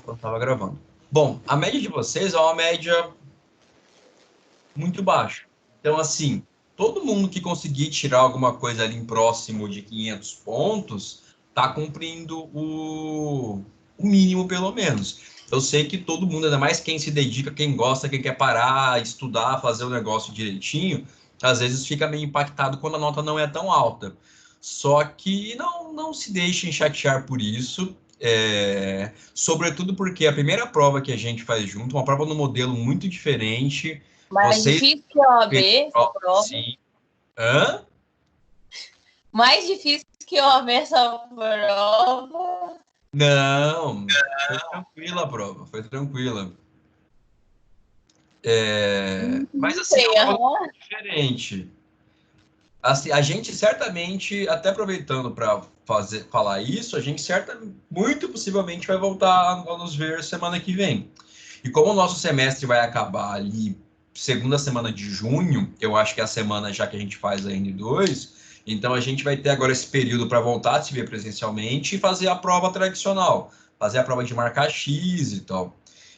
Eu tava gravando. Bom, a média de vocês é uma média muito baixa. Então, assim, todo mundo que conseguir tirar alguma coisa ali em próximo de 500 pontos tá cumprindo o mínimo, pelo menos. Eu sei que todo mundo, ainda mais quem se dedica, quem gosta, quem quer parar, estudar, fazer o negócio direitinho, às vezes fica meio impactado quando a nota não é tão alta. Só que não se deixem chatear por isso. Sobretudo porque a primeira prova que a gente faz junto, uma prova no modelo muito diferente. Mais Vocês difícil que a OAB, essa prova. sim. Hã? Mais difícil que a OAB, essa prova. Não, foi tranquila a prova, foi tranquila. Mas assim, é uma coisa diferente. Assim, a gente certamente, até aproveitando para falar isso, a gente muito possivelmente vai voltar a nos ver semana que vem. E como o nosso semestre vai acabar ali segunda semana de junho, eu acho que é a semana já que a gente faz a N2, então a gente vai ter agora esse período para voltar a se ver presencialmente e fazer a prova tradicional, fazer a prova de marcar X e tal.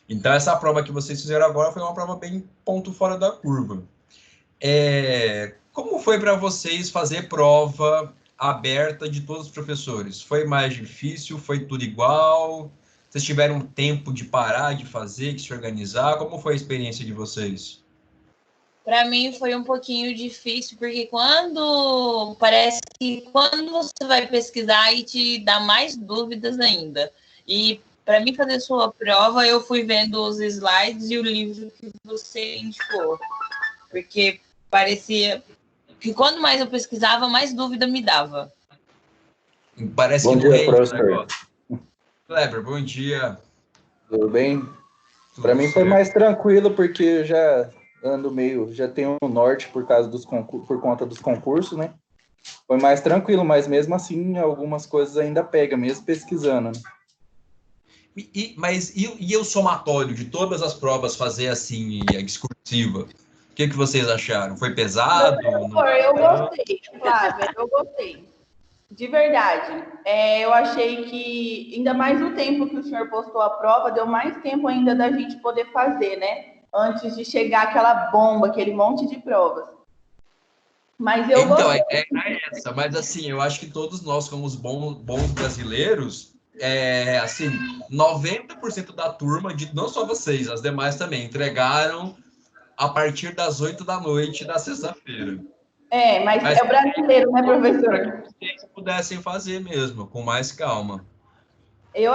Então essa prova que vocês fizeram agora foi uma prova bem ponto fora da curva. Como foi para vocês fazer prova aberta de todos os professores? Foi mais difícil? Foi tudo igual? Vocês tiveram tempo de parar, de fazer, de se organizar? Como foi a experiência de vocês? Para mim foi um pouquinho difícil, porque parece que quando você vai pesquisar e te dá mais dúvidas ainda. E para mim fazer sua prova, eu fui vendo os slides e o livro que você indicou, porque parecia que quando mais eu pesquisava, mais dúvida me dava. Parece bom que dia, professor. Kleber, bom dia. Tudo bem? Para mim foi mais tranquilo, porque eu já ando já tenho um norte por conta dos concursos, né? Foi mais tranquilo, mas mesmo assim algumas coisas ainda pega, mesmo pesquisando. Né? Mas o somatório de todas as provas fazer assim, a discursiva? O que vocês acharam? Foi pesado? Eu gostei, Flávia, eu gostei. De verdade. Eu achei que, ainda mais o tempo que o senhor postou a prova, deu mais tempo ainda da gente poder fazer, né? Antes de chegar aquela bomba, aquele monte de provas. Mas eu gostei. Essa, mas assim, eu acho que todos nós, como os bons brasileiros, assim, 90% da turma, não só vocês, as demais também, entregaram a partir das 8 da noite da sexta-feira. Mas é o brasileiro, né, professor? Se pudessem fazer mesmo, com mais calma. Eu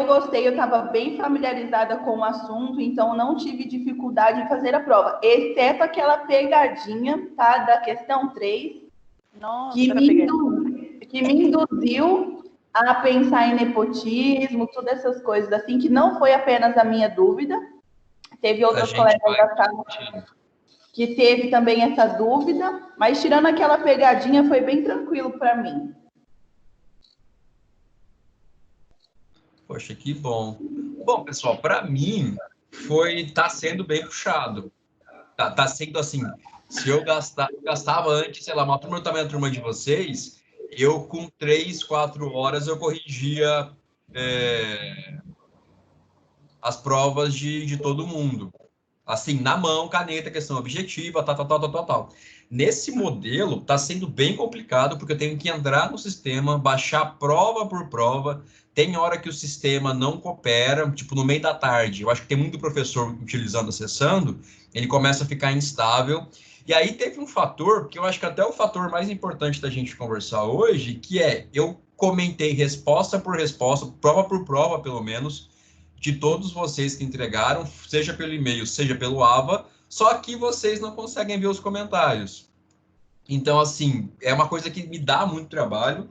gostei, eu estava bem familiarizada com o assunto, então não tive dificuldade em fazer a prova, exceto aquela pegadinha, tá, da questão 3, Nossa, que me induziu a pensar em nepotismo, todas essas coisas assim, que não foi apenas a minha dúvida, teve outros colegas da sala que teve também essa dúvida, mas tirando aquela pegadinha, foi bem tranquilo para mim. Poxa, que bom. Bom, pessoal, para mim tá sendo bem puxado. Tá sendo assim, se eu gastava antes, sei lá, uma turma do tamanho da turma de vocês, eu com 3, 4 horas eu corrigia as provas de todo mundo. Assim, na mão, caneta, questão objetiva, tal. Nesse modelo, está sendo bem complicado, porque eu tenho que entrar no sistema, baixar prova por prova. Tem hora que o sistema não coopera, tipo, no meio da tarde. Eu acho que tem muito professor utilizando, acessando, ele começa a ficar instável. E aí teve um fator, que eu acho que até é o fator mais importante da gente conversar hoje, que eu comentei resposta por resposta, prova por prova, pelo menos, de todos vocês que entregaram, seja pelo e-mail, seja pelo AVA, só que vocês não conseguem ver os comentários. Então, assim, é uma coisa que me dá muito trabalho.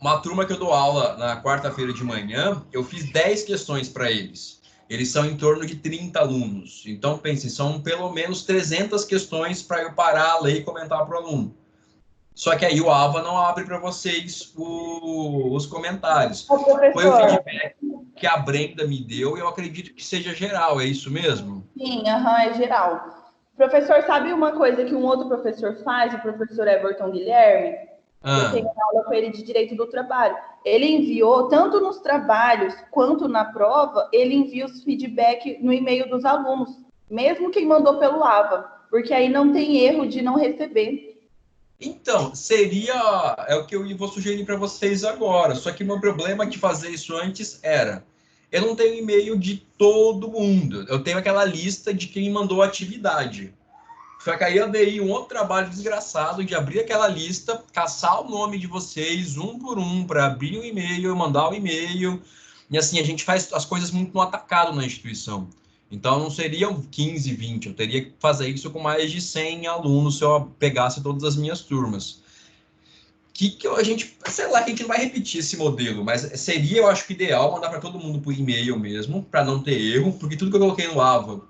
Uma turma que eu dou aula na quarta-feira de manhã, eu fiz 10 questões para eles. Eles são em torno de 30 alunos. Então, pensem, são pelo menos 300 questões para eu parar, ler e comentar para o aluno. Só que aí o AVA não abre para vocês os comentários. Foi o feedback que a Brenda me deu e eu acredito que seja geral, é isso mesmo? Sim, é geral. Professor, sabe uma coisa que um outro professor faz, o professor Everton Guilherme? Eu tenho aula com ele de direito do trabalho. Ele enviou, tanto nos trabalhos quanto na prova, ele envia os feedback no e-mail dos alunos, mesmo quem mandou pelo AVA, porque aí não tem erro de não receber. Então, é o que eu vou sugerir para vocês agora. Só que o meu problema de fazer isso antes era, eu não tenho e-mail de todo mundo. Eu tenho aquela lista de quem mandou a atividade. Só que aí eu dei um outro trabalho desgraçado de abrir aquela lista, caçar o nome de vocês, um por um, para abrir o e-mail, mandar o e-mail. E assim, a gente faz as coisas muito no atacado na instituição. Então, não seriam 15, 20. Eu teria que fazer isso com mais de 100 alunos se eu pegasse todas as minhas turmas. A gente, sei lá, que a gente não vai repetir esse modelo, mas seria, eu acho que ideal mandar para todo mundo por e-mail mesmo, para não ter erro, porque tudo que eu coloquei no AVA,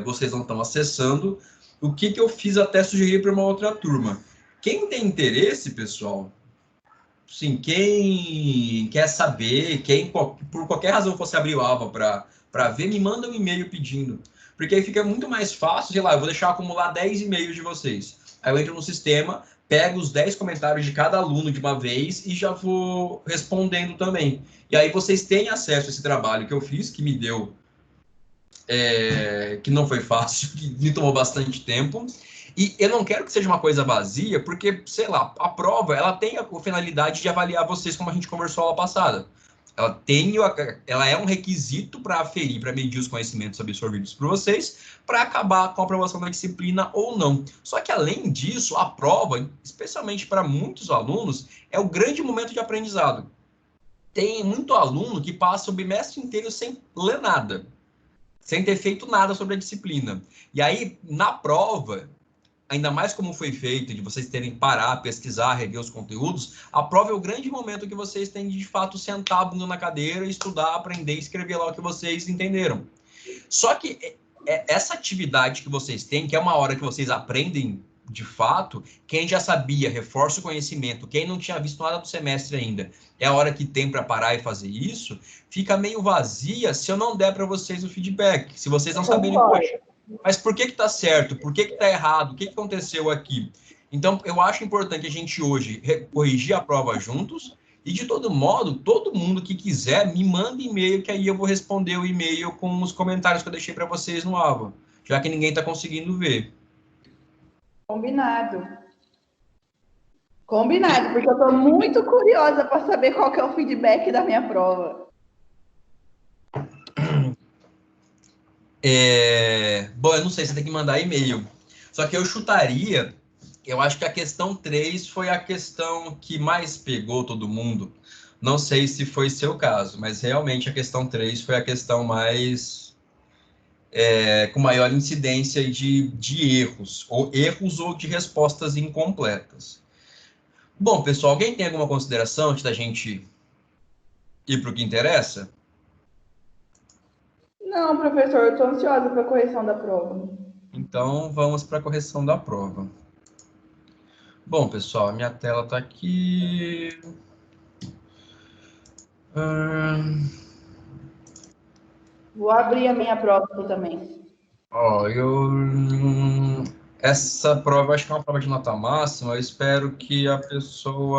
vocês não estão acessando. O que eu fiz até sugerir para uma outra turma. Quem tem interesse, pessoal, sim, quem quer saber, quem por qualquer razão fosse abrir o AVA para ver, me manda um e-mail pedindo. Porque aí fica muito mais fácil, sei lá, eu vou deixar acumular 10 e-mails de vocês. Aí eu entro no sistema, pego os 10 comentários de cada aluno de uma vez e já vou respondendo também. E aí vocês têm acesso a esse trabalho que eu fiz, que me deu, que não foi fácil, que me tomou bastante tempo. E eu não quero que seja uma coisa vazia, porque, sei lá, a prova, ela tem a finalidade de avaliar vocês, como a gente conversou a aula passada. Ela é um requisito para aferir, para medir os conhecimentos absorvidos por vocês, para acabar com a aprovação da disciplina ou não. Só que, além disso, a prova, especialmente para muitos alunos, é o grande momento de aprendizado. Tem muito aluno que passa o bimestre inteiro sem ler nada, sem ter feito nada sobre a disciplina. E aí, na prova, ainda mais como foi feito, de vocês terem que parar, pesquisar, rever os conteúdos, a prova é o grande momento que vocês têm de fato sentar a bunda na cadeira, estudar, aprender e escrever lá o que vocês entenderam. Só que essa atividade que vocês têm, que é uma hora que vocês aprendem de fato, quem já sabia, reforça o conhecimento, quem não tinha visto nada do semestre ainda, é a hora que tem para parar e fazer isso, fica meio vazia se eu não der para vocês o feedback, se vocês não saberem, poxa, mas por que está certo? Por que está errado? O que aconteceu aqui? Então, eu acho importante a gente hoje corrigir a prova juntos e, de todo modo, todo mundo que quiser, me manda e-mail, que aí eu vou responder o e-mail com os comentários que eu deixei para vocês no AVA, já que ninguém está conseguindo ver. Combinado. Combinado, porque eu estou muito curiosa para saber qual que é o feedback da minha prova. Bom, eu não sei, você tem que mandar e-mail. Só que eu chutaria, eu acho que a questão 3 foi a questão que mais pegou todo mundo. Não sei se foi seu caso, mas realmente a questão 3 foi a questão mais... com maior incidência de erros ou de respostas incompletas. Bom, pessoal, alguém tem alguma consideração antes da gente ir para o que interessa? Não, professor, eu estou ansiosa para a correção da prova. Então, vamos para a correção da prova. Bom, pessoal, a minha tela está aqui. Vou abrir a minha prova aqui também. Essa prova, acho que é uma prova de nota máxima, eu espero que a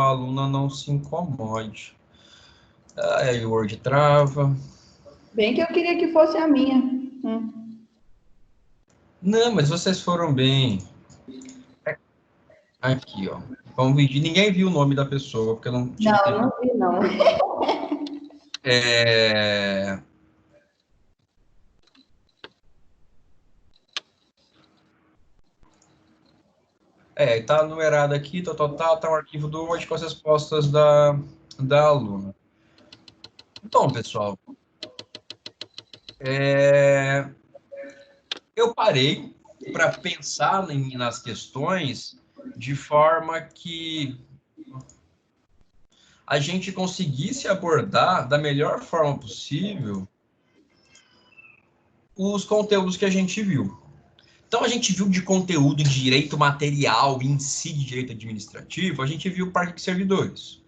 aluna não se incomode. Aí o Word trava. Bem que eu queria que fosse a minha. Não, mas vocês foram bem. Aqui, ó. Vamos medir. Ninguém viu o nome da pessoa, porque eu não tinha. Não vi, não. Tá numerado aqui, tá o arquivo do Word com as respostas da aluna. Então, pessoal, eu parei para pensar nas questões de forma que a gente conseguisse abordar da melhor forma possível os conteúdos que a gente viu. Então, a gente viu de conteúdo de direito material em si, de direito administrativo, a gente viu parque de servidores.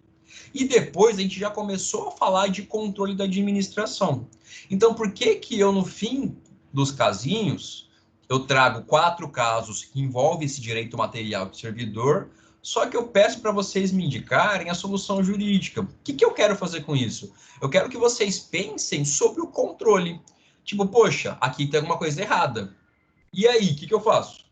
E depois a gente já começou a falar de controle da administração. Então, por que eu, no fim dos casinhos, eu trago 4 casos que envolvem esse direito material de servidor, Só que eu peço para vocês me indicarem a solução jurídica. O que eu quero fazer com isso? Eu quero que vocês pensem sobre o controle. Tipo, poxa, aqui tem alguma coisa errada. E aí, o que eu faço?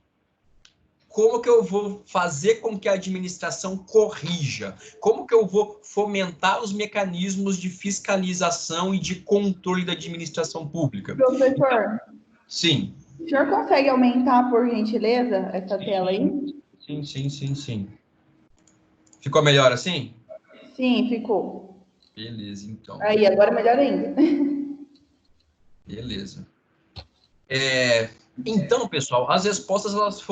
Como que eu vou fazer com que a administração corrija? Como que eu vou fomentar os mecanismos de fiscalização e de controle da administração pública? Professor, Sim. o senhor consegue aumentar, por gentileza, essa tela aí? Sim. Ficou melhor assim? Sim, ficou. Beleza, então. Aí, agora melhor ainda. Beleza. Então, pessoal, as respostas elas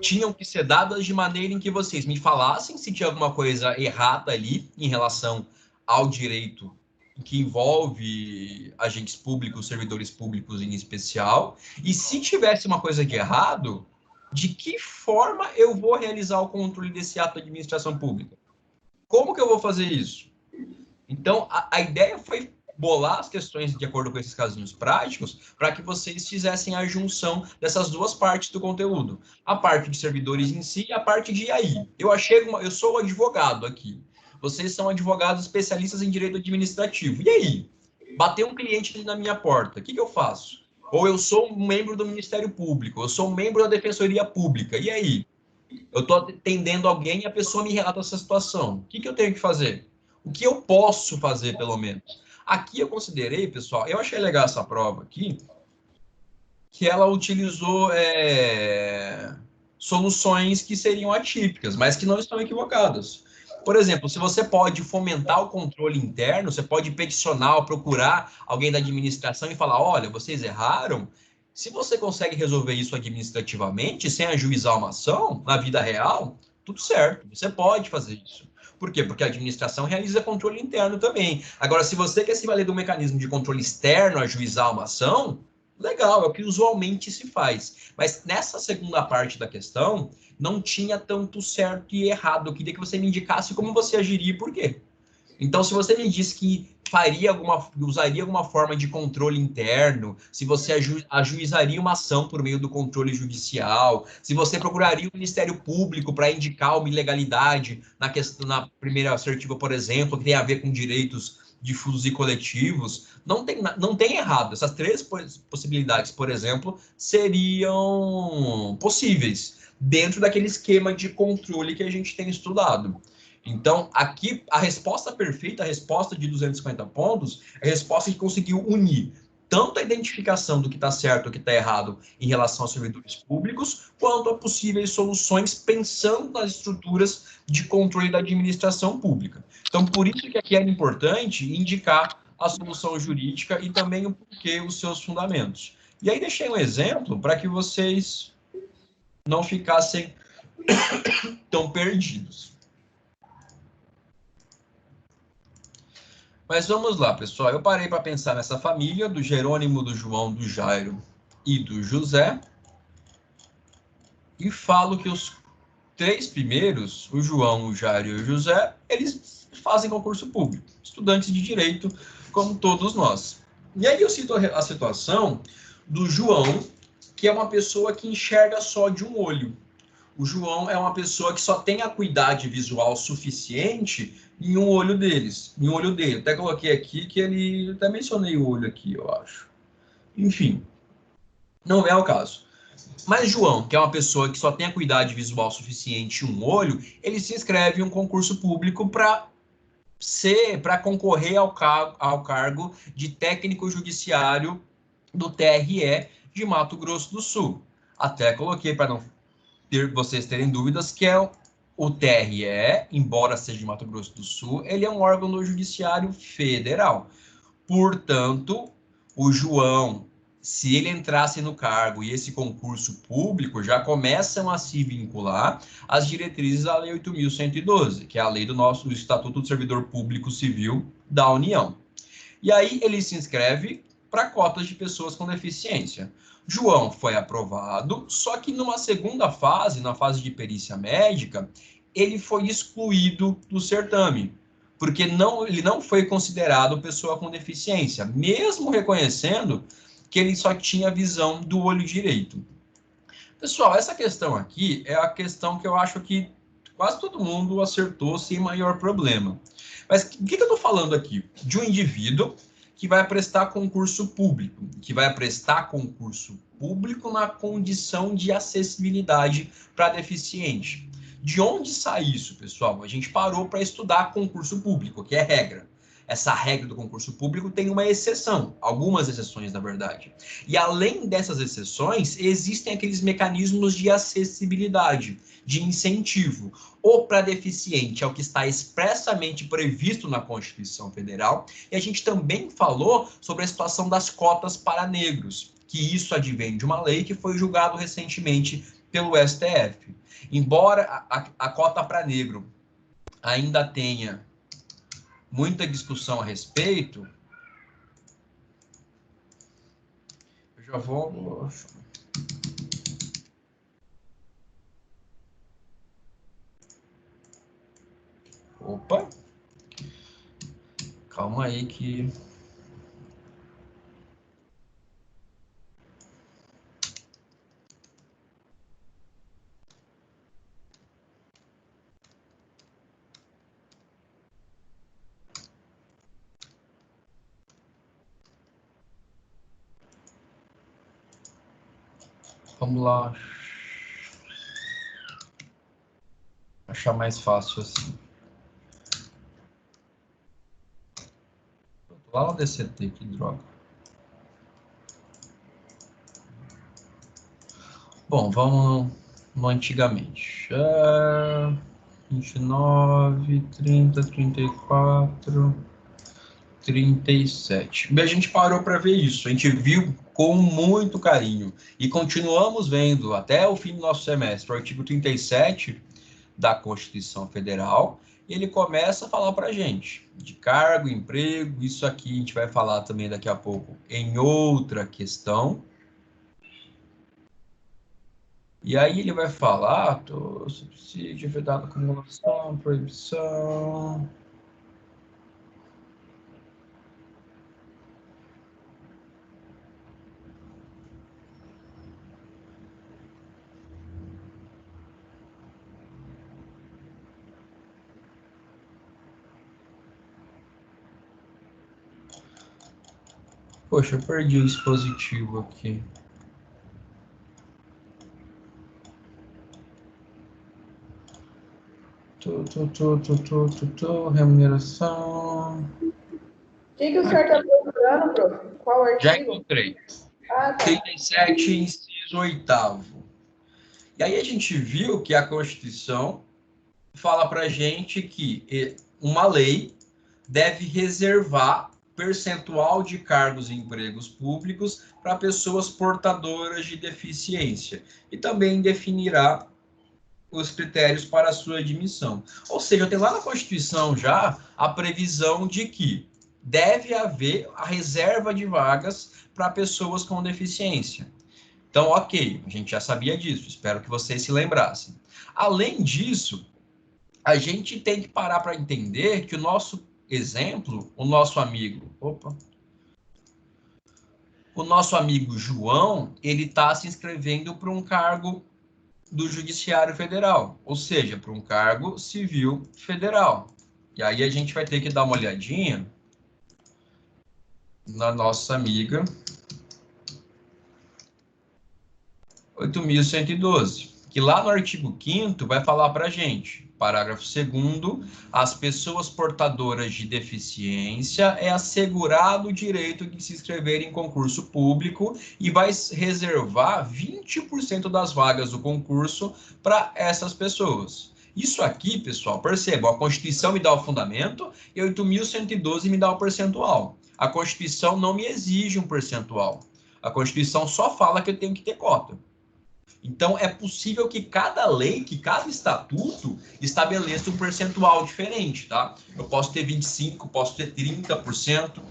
tinham que ser dadas de maneira em que vocês me falassem se tinha alguma coisa errada ali em relação ao direito que envolve agentes públicos, servidores públicos em especial, e se tivesse uma coisa de errado, de que forma eu vou realizar o controle desse ato da administração pública? Como que eu vou fazer isso? Então, a ideia foi bolar as questões de acordo com esses casinhos práticos para que vocês fizessem a junção dessas duas partes do conteúdo. A parte de servidores em si e a parte de AI. Eu sou advogado aqui. Vocês são advogados especialistas em direito administrativo. E aí? Bateu um cliente ali na minha porta. O que eu faço? Ou eu sou um membro do Ministério Público, eu sou um membro da Defensoria Pública. E aí? Eu estou atendendo alguém e a pessoa me relata essa situação. O que eu tenho que fazer? O que eu posso fazer, pelo menos? Aqui eu considerei, pessoal, eu achei legal essa prova aqui, que ela utilizou soluções que seriam atípicas, mas que não estão equivocadas. Por exemplo, se você pode fomentar o controle interno, você pode peticionar ou procurar alguém da administração e falar, olha, vocês erraram. Se você consegue resolver isso administrativamente, sem ajuizar uma ação, na vida real, tudo certo, você pode fazer isso. Por quê? Porque a administração realiza controle interno também. Agora, se você quer se valer do mecanismo de controle externo, ajuizar uma ação, legal, é o que usualmente se faz. Mas nessa segunda parte da questão, não tinha tanto certo e errado. Eu queria que você me indicasse como você agiria e por quê. Então, se você me disse que usaria alguma forma de controle interno, se você ajuizaria uma ação por meio do controle judicial, se você procuraria o Ministério Público para indicar uma ilegalidade na primeira assertiva, por exemplo, que tem a ver com direitos difusos e coletivos, não tem errado. Essas três possibilidades, por exemplo, seriam possíveis dentro daquele esquema de controle que a gente tem estudado. Então, aqui, a resposta perfeita, a resposta de 250 pontos, é a resposta que conseguiu unir tanto a identificação do que está certo e o que está errado em relação aos servidores públicos, quanto a possíveis soluções pensando nas estruturas de controle da administração pública. Então, por isso que aqui era importante indicar a solução jurídica e também o porquê, os seus fundamentos. E aí deixei um exemplo para que vocês não ficassem tão perdidos. Mas vamos lá, pessoal. Eu parei para pensar nessa família do Jerônimo, do João, do Jairo e do José. E falo que os três primeiros, o João, o Jairo e o José, eles fazem concurso público. Estudantes de direito, como todos nós. E aí eu cito a situação do João, que é uma pessoa que enxerga só de um olho. O João é uma pessoa que só tem acuidade visual suficiente em um olho deles, em um olho dele. Até coloquei aqui que ele... Até mencionei o olho aqui, eu acho. Enfim, não é o caso. Mas João, que é uma pessoa que só tem acuidade visual suficiente em um olho, ele se inscreve em um concurso público para concorrer ao cargo de técnico judiciário do TRE de Mato Grosso do Sul. Até coloquei para não vocês terem dúvidas, que é o TRE, embora seja de Mato Grosso do Sul, ele é um órgão do Judiciário Federal. Portanto, o João, se ele entrasse no cargo e esse concurso público, já começam a se vincular às diretrizes da Lei 8.112, que é a lei do Estatuto do Servidor Público Civil da União. E aí ele se inscreve para cotas de pessoas com deficiência. João foi aprovado, só que numa segunda fase, na fase de perícia médica, ele foi excluído do certame, porque ele não foi considerado pessoa com deficiência, mesmo reconhecendo que ele só tinha visão do olho direito. Pessoal, essa questão aqui é a questão que eu acho que quase todo mundo acertou sem maior problema. Mas o que eu estou falando aqui? De um indivíduo que vai prestar concurso público, na condição de acessibilidade para deficiente. De onde sai isso, pessoal? A gente parou para estudar concurso público, que é regra. Essa regra do concurso público tem uma exceção, algumas exceções, na verdade. E além dessas exceções, existem aqueles mecanismos de acessibilidade, de incentivo. O para deficiente é o que está expressamente previsto na Constituição Federal. E a gente também falou sobre a situação das cotas para negros, que isso advém de uma lei que foi julgado recentemente pelo STF. Embora a cota para negro ainda tenha muita discussão a respeito, eu já vou... Opa! Calma aí que... Vamos lá. Achar mais fácil assim. Lá no DCT, que droga. Bom, vamos no antigamente. 29, 30, 34, 37. E a gente parou para ver isso. A gente viu com muito carinho. E continuamos vendo até o fim do nosso semestre. O artigo 37 da Constituição Federal. Ele começa a falar para a gente de cargo, emprego, isso aqui a gente vai falar também daqui a pouco em outra questão. E aí ele vai falar, subsídio, vedado, acumulação, proibição... Poxa, eu perdi o dispositivo aqui. Remuneração. O que o senhor está procurando, prof? Qual artigo? Já encontrei. Ah, tá. 37, inciso 8º. E aí a gente viu que a Constituição fala para a gente que uma lei deve reservar percentual de cargos e empregos públicos para pessoas portadoras de deficiência e também definirá os critérios para a sua admissão. Ou seja, tem lá na Constituição já a previsão de que deve haver a reserva de vagas para pessoas com deficiência. Então, ok, a gente já sabia disso, espero que vocês se lembrassem. Além disso, a gente tem que parar para entender que o nosso exemplo, o nosso amigo João, ele está se inscrevendo para um cargo do Judiciário Federal, ou seja, para um cargo civil federal. E aí a gente vai ter que dar uma olhadinha na nossa amiga 8.112, que lá no artigo 5º vai falar para a gente, parágrafo 2º, as pessoas portadoras de deficiência é assegurado o direito de se inscrever em concurso público e vai reservar 20% das vagas do concurso para essas pessoas. Isso aqui, pessoal, percebam, a Constituição me dá o fundamento e 8.112 me dá o percentual. A Constituição não me exige um percentual. A Constituição só fala que eu tenho que ter cota. Então, é possível que cada lei, que cada estatuto estabeleça um percentual diferente, tá? Eu posso ter 25%, posso ter 30%,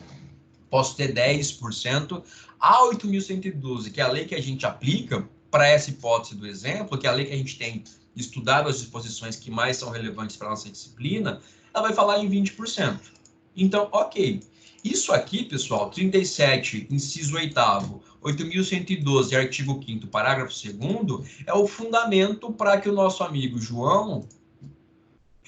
posso ter 10%. A 8.112, que é a lei que a gente aplica para essa hipótese do exemplo, que é a lei que a gente tem estudado as disposições que mais são relevantes para a nossa disciplina, ela vai falar em 20%. Então, ok. Isso aqui, pessoal, 37, inciso 8º, 8.112, artigo 5º, parágrafo 2º, é o fundamento para que o nosso amigo João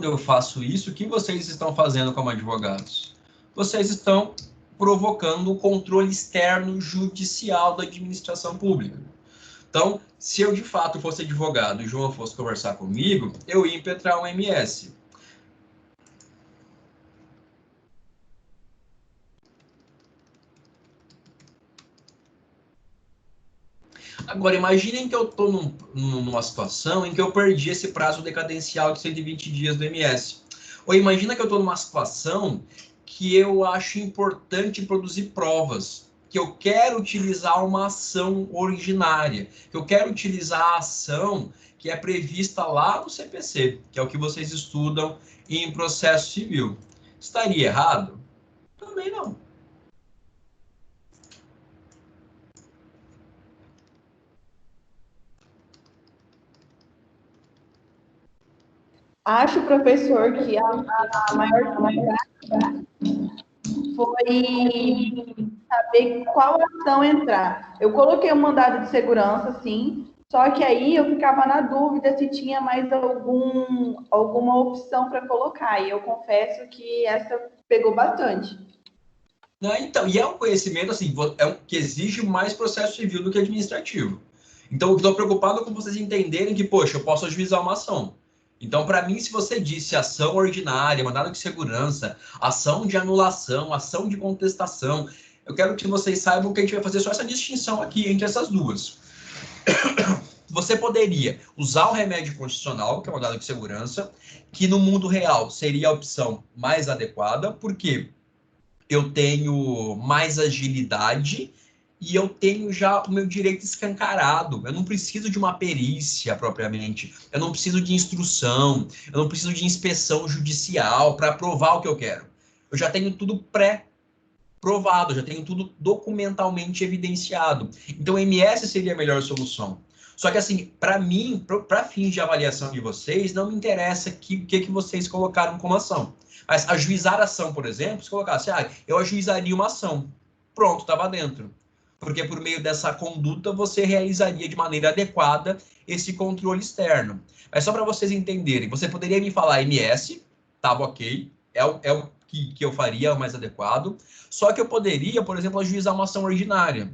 quando eu faço isso, o que vocês estão fazendo como advogados? Vocês estão provocando o controle externo judicial da administração pública. Então, se eu de fato fosse advogado e o João fosse conversar comigo, eu ia impetrar um MS. Agora, imaginem que eu estou numa situação em que eu perdi esse prazo decadencial de 120 dias do MS. Ou imagina que eu estou numa situação que eu acho importante produzir provas, que eu quero utilizar uma ação originária, que eu quero utilizar a ação que é prevista lá no CPC, que é o que vocês estudam em processo civil. Estaria errado? Também não. Acho, professor, que a maior dificuldade foi saber qual ação entrar. Eu coloquei um mandado de segurança, sim, só que aí eu ficava na dúvida se tinha mais alguma opção para colocar. E eu confesso que essa pegou bastante. Não, então, e é um conhecimento assim, que exige mais processo civil do que administrativo. Então, eu estou preocupado com vocês entenderem que, poxa, eu posso ajuizar uma ação. Então, para mim, se você disse ação ordinária, mandado de segurança, ação de anulação, ação de contestação, eu quero que vocês saibam que a gente vai fazer só essa distinção aqui entre essas duas. Você poderia usar o remédio constitucional, que é o mandado de segurança, que no mundo real seria a opção mais adequada, porque eu tenho mais agilidade e eu tenho já o meu direito escancarado. Eu não preciso de uma perícia propriamente, eu não preciso de instrução, eu não preciso de inspeção judicial para provar o que eu quero. Eu já tenho tudo pré-provado, já tenho tudo documentalmente evidenciado. Então, MS seria a melhor solução. Só que, assim, para mim, para fins de avaliação de vocês, não me interessa o que vocês colocaram como ação. Mas ajuizar ação, por exemplo, se colocasse, eu ajuizaria uma ação. Pronto, estava dentro. Porque por meio dessa conduta você realizaria de maneira adequada esse controle externo. Mas só para vocês entenderem, você poderia me falar MS, estava ok, é o que eu faria, é o mais adequado. Só que eu poderia, por exemplo, ajuizar uma ação ordinária.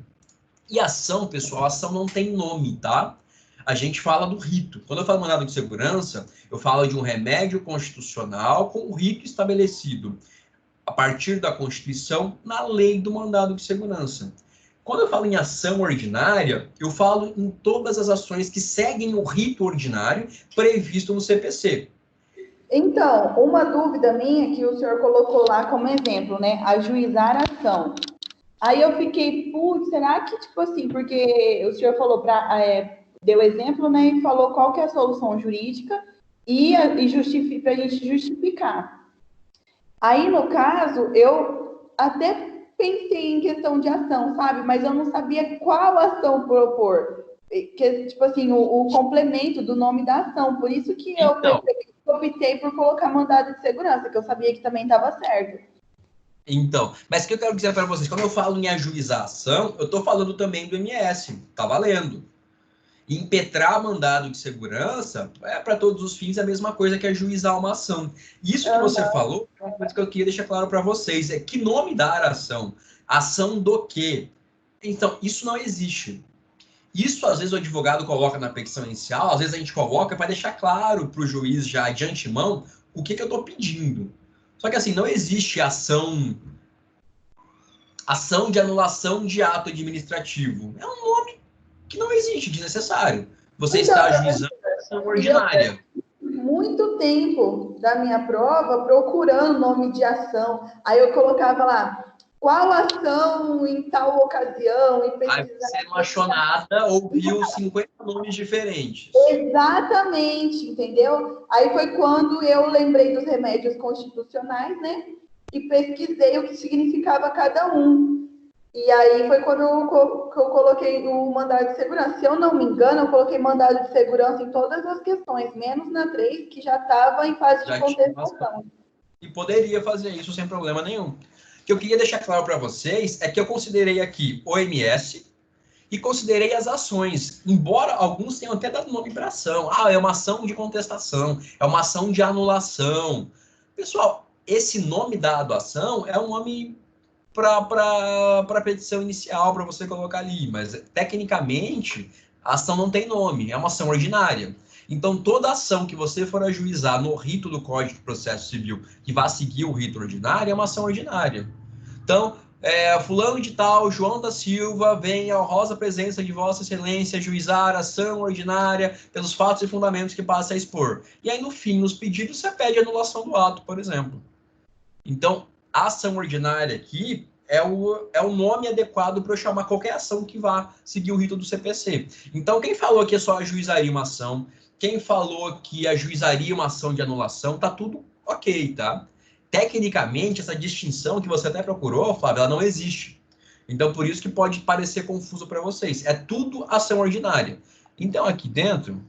E ação, pessoal, ação não tem nome, tá? A gente fala do rito. Quando eu falo mandado de segurança, eu falo de um remédio constitucional com o rito estabelecido a partir da Constituição na lei do mandado de segurança. Quando eu falo em ação ordinária, eu falo em todas as ações que seguem o rito ordinário previsto no CPC. Então, uma dúvida minha que o senhor colocou lá como exemplo, né? Ajuizar a ação. Aí eu fiquei, putz, será que, tipo assim, porque o senhor falou deu exemplo, né, e falou qual que é a solução jurídica e para a gente justificar. Aí, no caso, eu até pensei em questão de ação, sabe? Mas eu não sabia qual ação propor. Que, tipo assim, o complemento do nome da ação. Por isso que eu optei por colocar mandado de segurança, que eu sabia que também estava certo. Então, mas o que eu quero dizer para vocês, quando eu falo em ajuizar ação, eu estou falando também do MS, tá valendo. Impetrar mandado de segurança é para todos os fins a mesma coisa que ajuizar uma ação. Isso que você falou é uma coisa que eu queria deixar claro para vocês, é que nome dar a ação? Ação do quê? Então, isso não existe. Isso, às vezes, o advogado coloca na petição inicial, às vezes a gente coloca para deixar claro para o juiz já de antemão o que eu estou pedindo. Só que, assim, não existe ação de anulação de ato administrativo. É um nome que não existe, desnecessário. Você está ajuizando a ação ordinária. Muito tempo da minha prova procurando nome de ação. Aí eu colocava lá, qual ação em tal ocasião? E aí você não achou nada, ouviu 50 nomes diferentes. Exatamente, entendeu? Aí foi quando eu lembrei dos remédios constitucionais, né? E pesquisei o que significava cada um. E aí foi quando eu coloquei o mandado de segurança. Se eu não me engano, eu coloquei mandado de segurança em todas as questões, menos na 3, que já estava em fase de contestação. E poderia fazer isso sem problema nenhum. O que eu queria deixar claro para vocês é que eu considerei aqui o MS e considerei as ações, embora alguns tenham até dado nome para ação. Ah, é uma ação de contestação, é uma ação de anulação. Pessoal, esse nome dado à ação é um nome para a petição inicial, para você colocar ali, mas tecnicamente a ação não tem nome, é uma ação ordinária. Então, toda ação que você for ajuizar no rito do Código de Processo Civil que vai seguir o rito ordinário é uma ação ordinária. Então, fulano de tal, João da Silva, vem à honrosa presença de Vossa Excelência juizar a ação ordinária pelos fatos e fundamentos que passa a expor. E aí, no fim, nos pedidos, você pede anulação do ato, por exemplo. Então, a ação ordinária aqui é o nome adequado para eu chamar qualquer ação que vá seguir o rito do CPC. Então, quem falou que só ajuizaria uma ação, quem falou que ajuizaria uma ação de anulação, tá tudo ok, tá? Tecnicamente, essa distinção que você até procurou, Flávio, ela não existe. Então, por isso que pode parecer confuso para vocês. É tudo ação ordinária. Então, aqui dentro...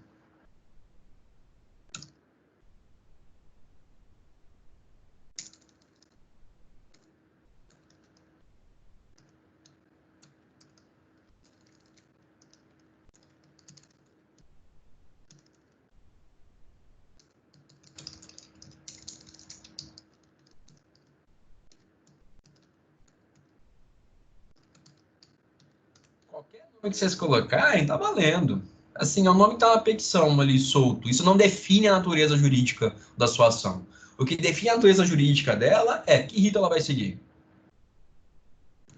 Qualquer nome que vocês colocarem, tá valendo. Assim, é o nome que tá na petição ali solto. Isso não define a natureza jurídica da sua ação. O que define a natureza jurídica dela é que rito ela vai seguir.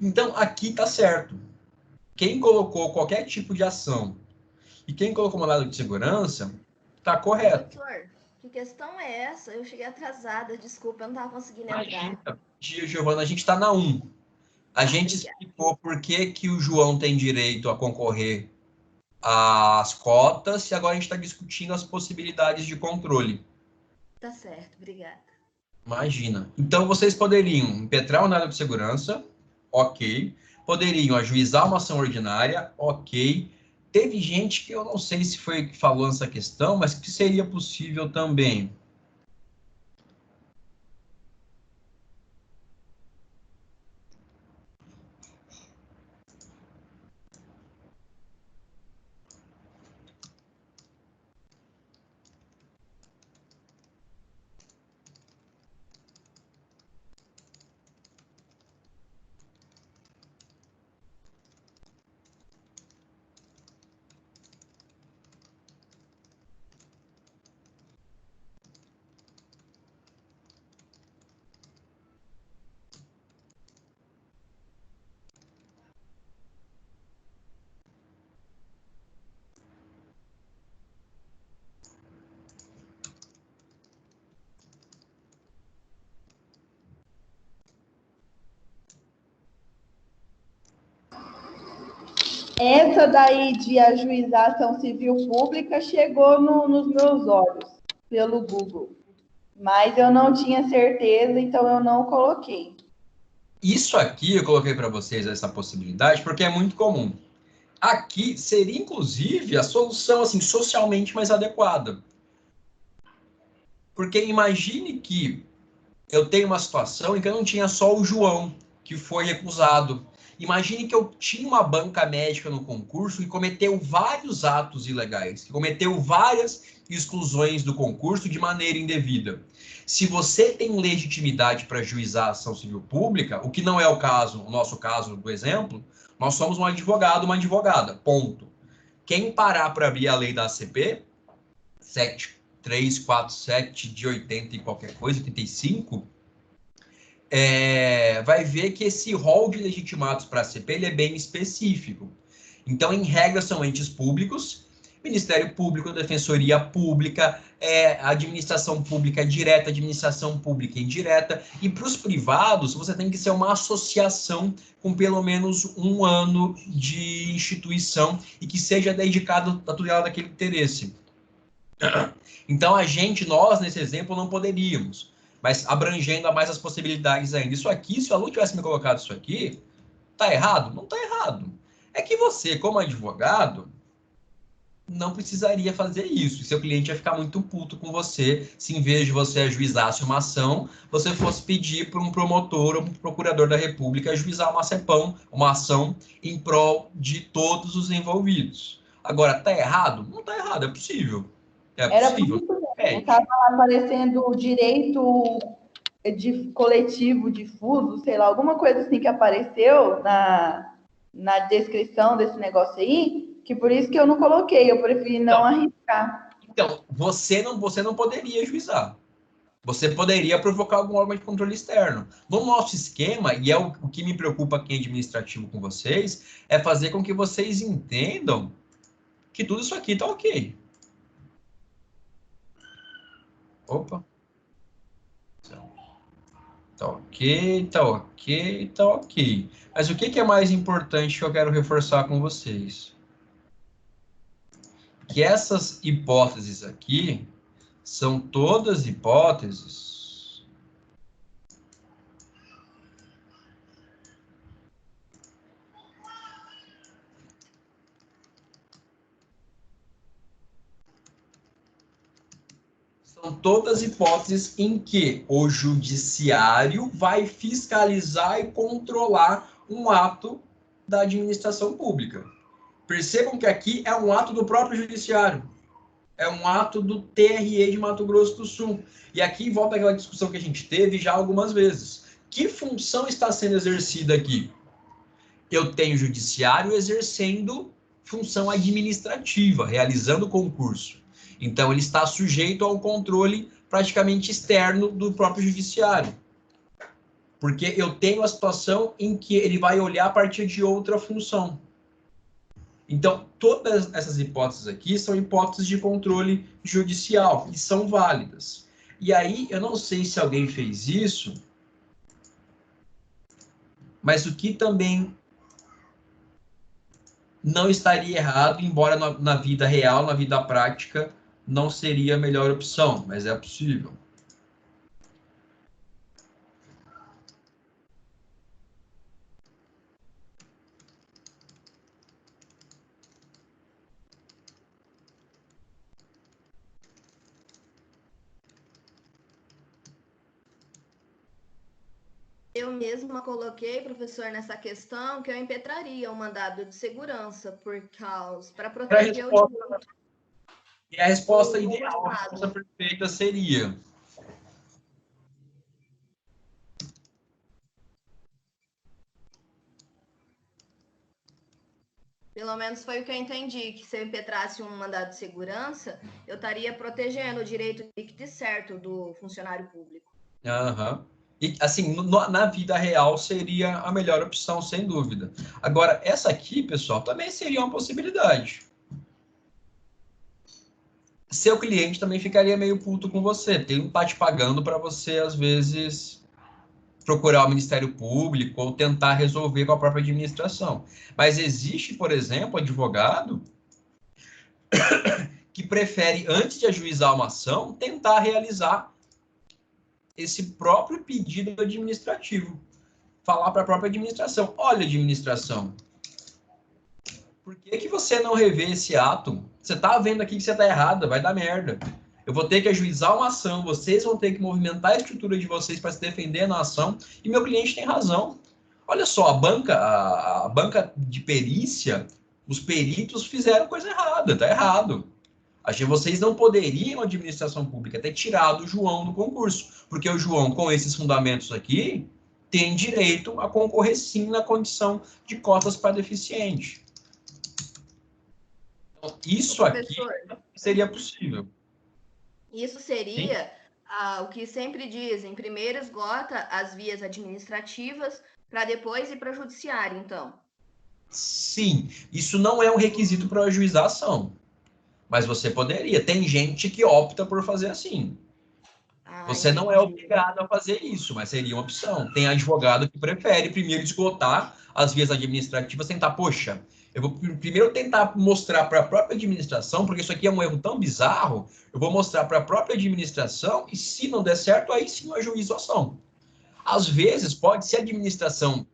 Então, aqui tá certo. Quem colocou qualquer tipo de ação e quem colocou mandado de segurança, tá correto. Doutor, que questão é essa? Eu cheguei atrasada, desculpa, eu não estava conseguindo entrar. Imagina, Giovana, a gente tá na 1. A gente explicou por que o João tem direito a concorrer às cotas e agora a gente está discutindo as possibilidades de controle. Tá certo, obrigada. Imagina. Então, vocês poderiam impetrar o mandado de segurança, ok. Poderiam ajuizar uma ação ordinária, ok. Teve gente que eu não sei se foi que falou nessa questão, mas que seria possível também. Essa daí de ajuização civil pública chegou nos meus olhos pelo Google, mas eu não tinha certeza, então eu não coloquei. Isso aqui eu coloquei para vocês essa possibilidade porque é muito comum. Aqui seria, inclusive, a solução assim, socialmente mais adequada. Porque imagine que eu tenho uma situação em que eu não tinha só o João, que foi recusado. Imagine que eu tinha uma banca médica no concurso e cometeu vários atos ilegais, que cometeu várias exclusões do concurso de maneira indevida. Se você tem legitimidade para juizar a ação civil pública, o que não é o caso, o nosso caso do exemplo, nós somos um advogado, uma advogada, ponto. Quem parar para abrir a lei da ACP, 7347 de 80 e qualquer coisa, 85, vai ver que esse rol de legitimados para a ACP ele é bem específico. Então, em regra, são entes públicos, Ministério Público, Defensoria Pública, administração pública direta, administração pública indireta, e para os privados, você tem que ser uma associação com pelo menos 1 ano de instituição e que seja dedicado a tudo daquele interesse. Então, nós, nesse exemplo, não poderíamos, mas abrangendo a mais as possibilidades ainda. Isso aqui, se o aluno tivesse me colocado isso aqui, tá errado? Não tá errado. É que você, como advogado, não precisaria fazer isso. Seu cliente ia ficar muito puto com você se, em vez de você ajuizasse uma ação, você fosse pedir para um promotor ou um procurador da República ajuizar uma ação em prol de todos os envolvidos. Agora, tá errado? Não tá errado, é possível. É Era por possível. isso mesmo. Estava aparecendo o direito de coletivo difuso, sei lá, alguma coisa assim que apareceu na descrição desse negócio aí, que por isso que eu não coloquei, eu preferi não arriscar. Então, você não poderia ajuizar. Você poderia provocar algum órgão de controle externo. No nosso esquema, e é o que me preocupa aqui em administrativo com vocês, é fazer com que vocês entendam que tudo isso aqui está ok. Opa. Tá ok, tá ok, tá ok. Mas o que é mais importante que eu quero reforçar com vocês? Que essas hipóteses aqui são todas hipóteses em que o judiciário vai fiscalizar e controlar um ato da administração pública. Percebam que aqui é um ato do próprio judiciário. É um ato do TRE de Mato Grosso do Sul. E aqui volta aquela discussão que a gente teve já algumas vezes. Que função está sendo exercida aqui? Eu tenho judiciário exercendo função administrativa, realizando concurso. Então, ele está sujeito ao controle praticamente externo do próprio judiciário. Porque eu tenho a situação em que ele vai olhar a partir de outra função. Então, todas essas hipóteses aqui são hipóteses de controle judicial e são válidas. E aí, eu não sei se alguém fez isso, mas o que também não estaria errado, embora na vida real, na vida prática, não seria a melhor opção, mas é possível. Eu mesma coloquei, professor, nessa questão que eu impetraria um mandado de segurança para proteger o direito. E a resposta ideal, a resposta perfeita seria: pelo menos foi o que eu entendi, que se eu impetrasse um mandado de segurança, eu estaria protegendo o direito líquido e certo do funcionário público. Aham. E, assim, na vida real seria a melhor opção, sem dúvida. Agora, essa aqui, pessoal, também seria uma possibilidade. Seu cliente também ficaria meio puto com você, porque ele não está te pagando para você, às vezes, procurar o Ministério Público ou tentar resolver com a própria administração. Mas existe, por exemplo, advogado que prefere, antes de ajuizar uma ação, tentar realizar esse próprio pedido administrativo. Falar para a própria administração: olha, administração, por que você não revê esse ato? Você está vendo aqui que você está errada, vai dar merda. Eu vou ter que ajuizar uma ação, vocês vão ter que movimentar a estrutura de vocês para se defender na ação, e meu cliente tem razão. Olha só, a banca de perícia, os peritos fizeram coisa errada, tá errado. Achei que vocês não poderiam, administração pública, ter tirado o João do concurso, porque o João, com esses fundamentos aqui, tem direito a concorrer sim na condição de cotas para deficiente. Então, isso aqui seria possível. Isso seria o que sempre dizem: primeiro esgota as vias administrativas para depois ir para o judiciário, então. Sim, isso não é um requisito para ajuizar a ação. Mas você poderia. Tem gente que opta por fazer assim. Você não é obrigado a fazer isso, mas seria uma opção. Tem advogado que prefere primeiro esgotar as vias administrativas, tentar, poxa, eu vou primeiro tentar mostrar para a própria administração, porque isso aqui é um erro tão bizarro, eu vou mostrar para a própria administração, e se não der certo, aí sim eu ajuizo a ação. Às vezes, se a administração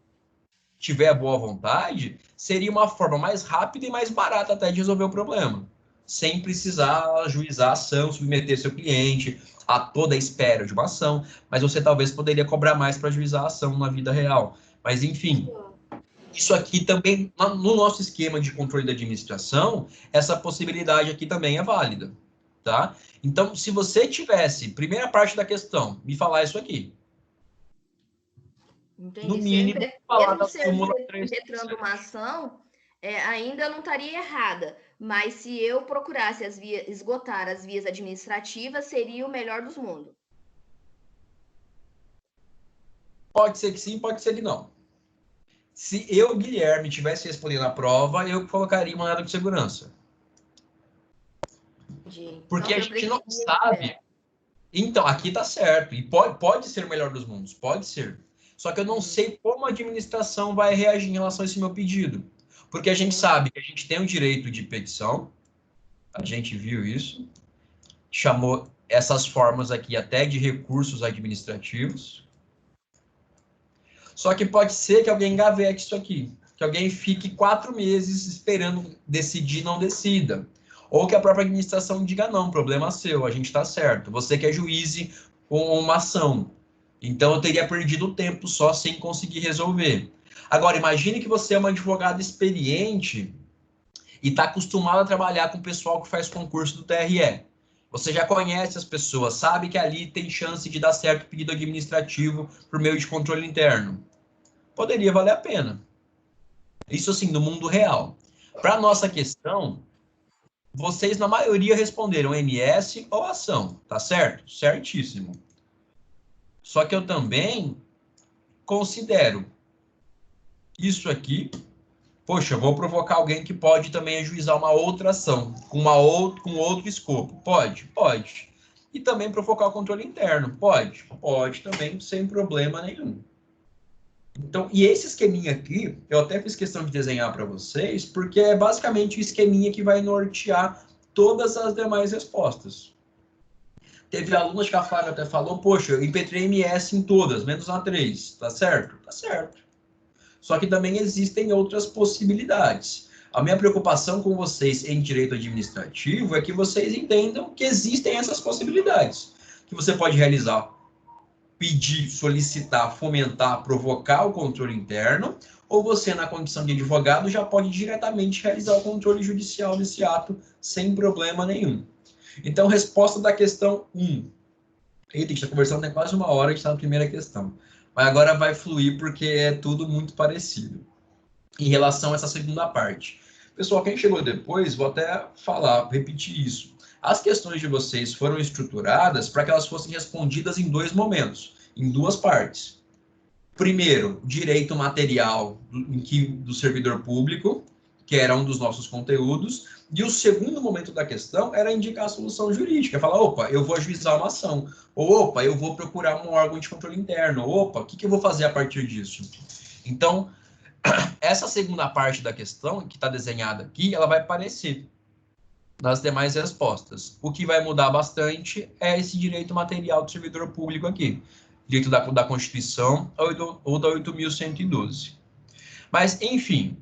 tiver boa vontade, seria uma forma mais rápida e mais barata até de resolver o problema. sem precisar ajuizar a ação, submeter seu cliente a toda a espera de uma ação, mas você talvez poderia cobrar mais para ajuizar a ação na vida real. Mas, enfim, isso aqui também, no nosso esquema de controle da administração, essa possibilidade aqui também é válida, tá? Então, se você tivesse, primeira parte da questão, me falar isso aqui. Entendi. No mínimo, falar da mesmo se eu súmula impetrando uma ação, ainda não estaria errada. Mas se eu procurasse esgotar as vias administrativas, seria o melhor dos mundos. Pode ser que sim, pode ser que não. Se eu, Guilherme, tivesse respondendo a prova, eu colocaria uma nota de segurança. Porque a gente não sabe. Então, aqui tá certo. E pode ser o melhor dos mundos, pode ser. Só que eu não sei como a administração vai reagir em relação a esse meu pedido. Porque a gente sabe que a gente tem o direito de petição, a gente viu isso, chamou essas formas aqui até de recursos administrativos. Só que pode ser que alguém engavete isso aqui, que alguém fique 4 meses esperando decidir, não decida. Ou que a própria administração diga, não, problema seu, a gente está certo. Você que é juíze com uma ação. Então, eu teria perdido tempo só sem conseguir resolver. Agora, imagine que você é uma advogada experiente e está acostumado a trabalhar com o pessoal que faz concurso do TRE. Você já conhece as pessoas, sabe que ali tem chance de dar certo o pedido administrativo por meio de controle interno. Poderia valer a pena. Isso, assim, no mundo real. Para a nossa questão, vocês, na maioria, responderam MS ou ação, tá certo? Certíssimo. Só que eu também considero isso aqui, poxa, eu vou provocar alguém que pode também ajuizar uma outra ação, com outro escopo. Pode? Pode. E também provocar o controle interno. Pode? Pode também, sem problema nenhum. Então, e esse esqueminha aqui, eu até fiz questão de desenhar para vocês, porque é basicamente o esqueminha que vai nortear todas as demais respostas. Teve alunos que a Flávia até falou, poxa, eu impetrei MS em todas, menos na 3, tá certo? Tá certo. Só que também existem outras possibilidades. A minha preocupação com vocês em direito administrativo é que vocês entendam que existem essas possibilidades. Que você pode realizar, pedir, solicitar, fomentar, provocar o controle interno, ou você, na condição de advogado, já pode diretamente realizar o controle judicial desse ato sem problema nenhum. Então, resposta da questão 1. Eita, a gente está conversando até quase uma hora, a gente está na primeira questão. Mas agora vai fluir porque é tudo muito parecido. Em relação a essa segunda parte. Pessoal, quem chegou depois, vou até repetir isso. As questões de vocês foram estruturadas para que elas fossem respondidas em 2 momentos, em 2 partes. Primeiro, direito material do servidor público, que era um dos nossos conteúdos, e o segundo momento da questão era indicar a solução jurídica, falar, opa, eu vou ajuizar uma ação, ou opa, eu vou procurar um órgão de controle interno, opa, o que eu vou fazer a partir disso? Então, essa segunda parte da questão, que está desenhada aqui, ela vai aparecer nas demais respostas. O que vai mudar bastante é esse direito material do servidor público aqui, direito da Constituição ou da 8.112. Mas, enfim,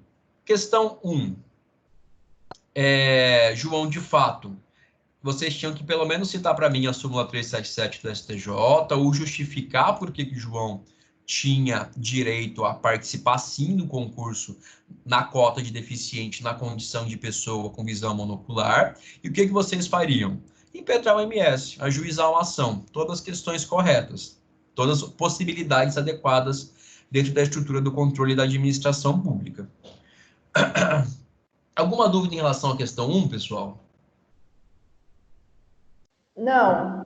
questão 1. João, de fato, vocês tinham que pelo menos citar para mim a súmula 377 do STJ, ou justificar por que João tinha direito a participar sim do concurso na cota de deficiente, na condição de pessoa com visão monocular. E o que vocês fariam? Impetrar o MS, ajuizar uma ação, todas as questões corretas, todas as possibilidades adequadas dentro da estrutura do controle da administração pública. Alguma dúvida em relação à questão 1, pessoal? Não.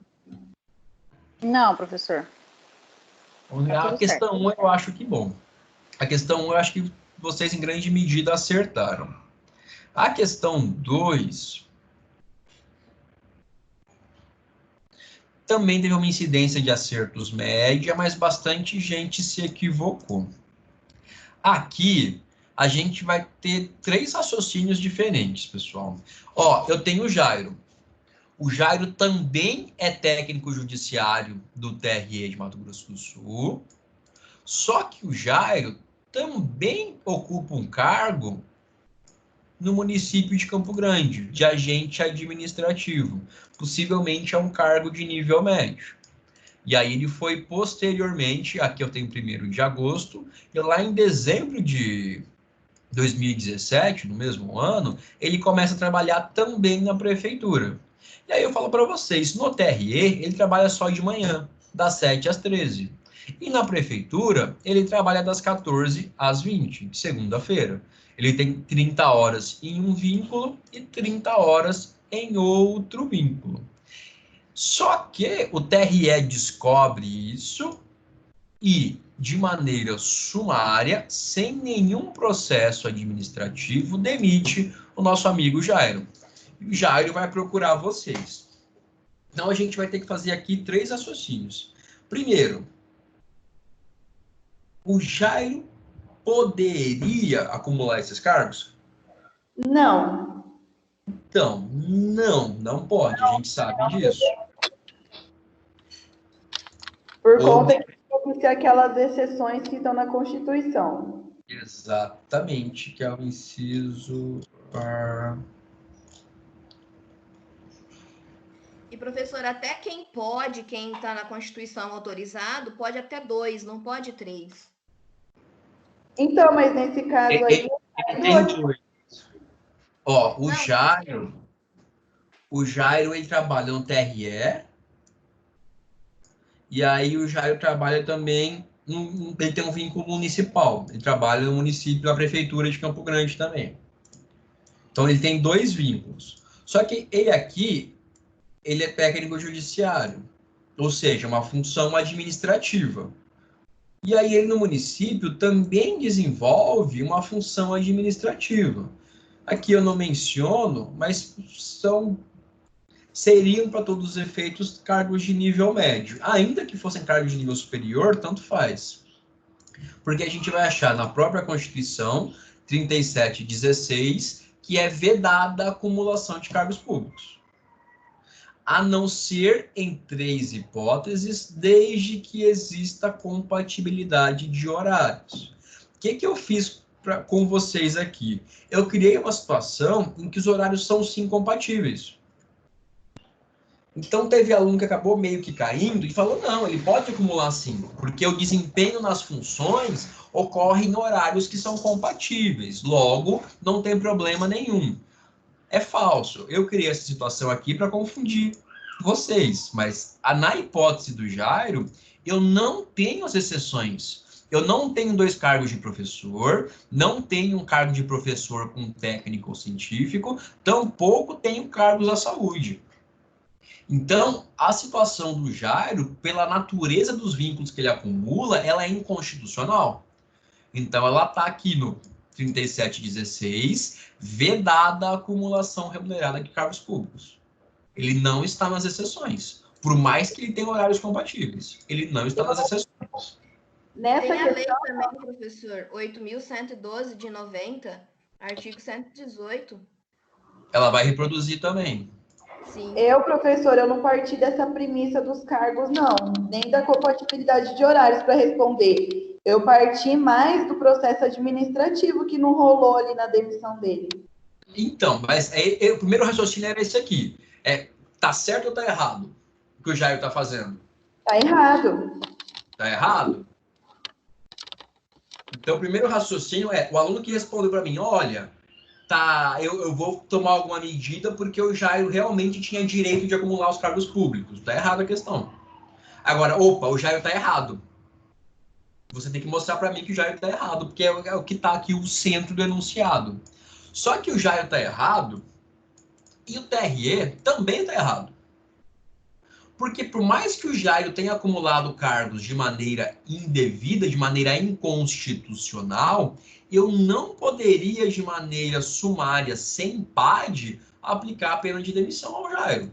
Não, professor. A questão 1 eu acho que bom. A questão 1 eu acho que vocês em grande medida acertaram. A questão 2 também teve uma incidência de acertos média, mas bastante gente se equivocou. Aqui a gente vai ter 3 raciocínios diferentes, pessoal. Ó, eu tenho o Jairo. O Jairo também é técnico judiciário do TRE de Mato Grosso do Sul, só que o Jairo também ocupa um cargo no município de Campo Grande, de agente administrativo. Possivelmente é um cargo de nível médio. E aí ele foi posteriormente, aqui eu tenho 1º de agosto, e lá em dezembro de 2017, no mesmo ano, ele começa a trabalhar também na prefeitura. E aí eu falo para vocês, no TRE, ele trabalha só de manhã, das 7 às 13. E na prefeitura, ele trabalha das 14 às 20, segunda-feira. Ele tem 30 horas em um vínculo e 30 horas em outro vínculo. Só que o TRE descobre isso e, de maneira sumária, sem nenhum processo administrativo, demite o nosso amigo Jairo. E o Jairo vai procurar vocês. Então, a gente vai ter que fazer aqui 3 raciocínios. Primeiro, o Jairo poderia acumular esses cargos? Não. Então, não pode, a gente sabe disso. Por conta de aquelas exceções que estão na Constituição. Exatamente, que é o inciso... E, professor, até quem está na Constituição autorizado, pode até 2, não pode 3. Então, mas nesse caso aí... Tem 2. Ó, o Jairo, ele trabalha no TRE, e aí o Jairo trabalha também, ele tem um vínculo municipal, ele trabalha no município, na prefeitura de Campo Grande também. Então, ele tem 2 vínculos. Só que ele aqui, ele é técnico judiciário, ou seja, uma função administrativa. E aí ele no município também desenvolve uma função administrativa. Aqui eu não menciono, mas seriam para todos os efeitos cargos de nível médio. Ainda que fossem cargos de nível superior, tanto faz. Porque a gente vai achar na própria Constituição 37:16 que é vedada a acumulação de cargos públicos. A não ser em 3 hipóteses, desde que exista compatibilidade de horários. O que eu fiz com vocês aqui? Eu criei uma situação em que os horários são sim compatíveis. Então, teve aluno que acabou meio que caindo e falou, não, ele pode acumular sim, porque o desempenho nas funções ocorre em horários que são compatíveis. Logo, não tem problema nenhum. É falso. Eu criei essa situação aqui para confundir vocês, mas na hipótese do Jairo, eu não tenho as exceções. Eu não tenho 2 cargos de professor, não tenho um cargo de professor com técnico ou científico, tampouco tenho cargos da saúde. Então, a situação do Jairo, pela natureza dos vínculos que ele acumula, ela é inconstitucional. Então, ela está aqui no 37:16, vedada a acumulação remunerada de cargos públicos. Ele não está nas exceções. Por mais que ele tenha horários compatíveis, ele não está nas exceções. Nessa Tem a lei questão... também, professor, 8.112 de 90, artigo 118. Ela vai reproduzir também. Sim. Professor, eu não parti dessa premissa dos cargos, não, nem da compatibilidade de horários para responder. Eu parti mais do processo administrativo que não rolou ali na demissão dele. Então, mas o primeiro raciocínio era esse aqui. Tá certo ou tá errado o que o Jairo tá fazendo? Tá errado. Tá errado? Então, o primeiro raciocínio é o aluno que respondeu para mim, olha, eu vou tomar alguma medida porque o Jairo realmente tinha direito de acumular os cargos públicos. Tá errada a questão. Agora, o Jairo tá errado. Você tem que mostrar para mim que o Jairo tá errado, porque é o que tá aqui o centro do enunciado. Só que o Jairo tá errado e o TRE também tá errado. Porque por mais que o Jairo tenha acumulado cargos de maneira indevida, de maneira inconstitucional, eu não poderia, de maneira sumária, sem PAD, aplicar a pena de demissão ao Jairo.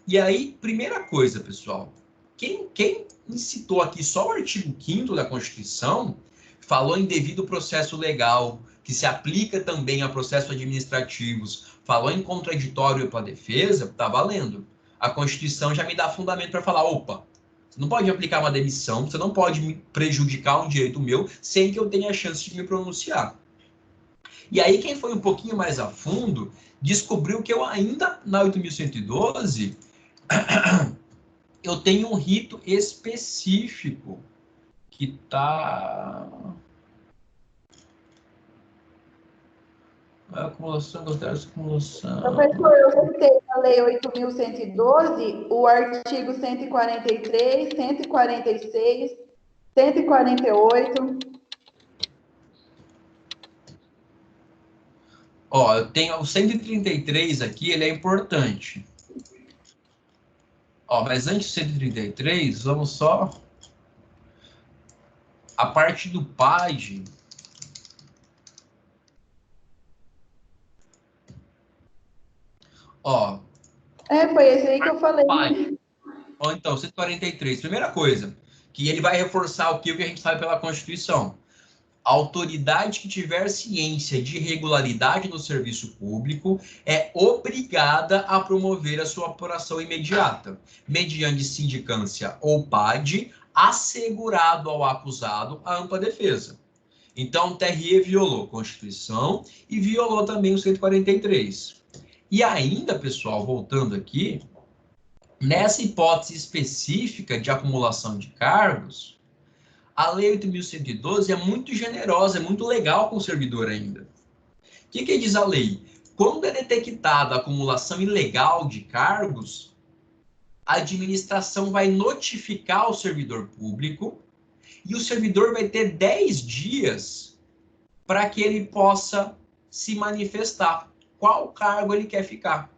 E aí, primeira coisa, pessoal, quem citou aqui só o artigo 5º da Constituição, falou em devido processo legal, que se aplica também a processos administrativos, falou em contraditório para a defesa, tá valendo. A Constituição já me dá fundamento para falar, opa, você não pode aplicar uma demissão, você não pode me prejudicar um direito meu sem que eu tenha a chance de me pronunciar. E aí, quem foi um pouquinho mais a fundo, descobriu que eu ainda, na 8.112, eu tenho um rito específico que está... Acumulação, acumulação... Professor, eu citei na Lei 8.112 o artigo 143, 146, 148... Ó, eu tenho o 133 aqui, ele é importante. Ó, mas antes do 133, vamos só... A parte do PAD... Ó... foi esse aí que eu falei. PAD. Ó, então, 143. Primeira coisa, que ele vai reforçar o que a gente sabe pela Constituição. A autoridade que tiver ciência de irregularidade no serviço público é obrigada a promover a sua apuração imediata, mediante sindicância ou PAD, assegurado ao acusado a ampla defesa. Então, o TRE violou a Constituição e violou também o 143. E ainda, pessoal, voltando aqui, nessa hipótese específica de acumulação de cargos, a Lei 8.112 é muito generosa, é muito legal com o servidor ainda. O que diz a lei? Quando é detectada a acumulação ilegal de cargos, a administração vai notificar o servidor público e o servidor vai ter 10 dias para que ele possa se manifestar. Qual cargo ele quer ficar?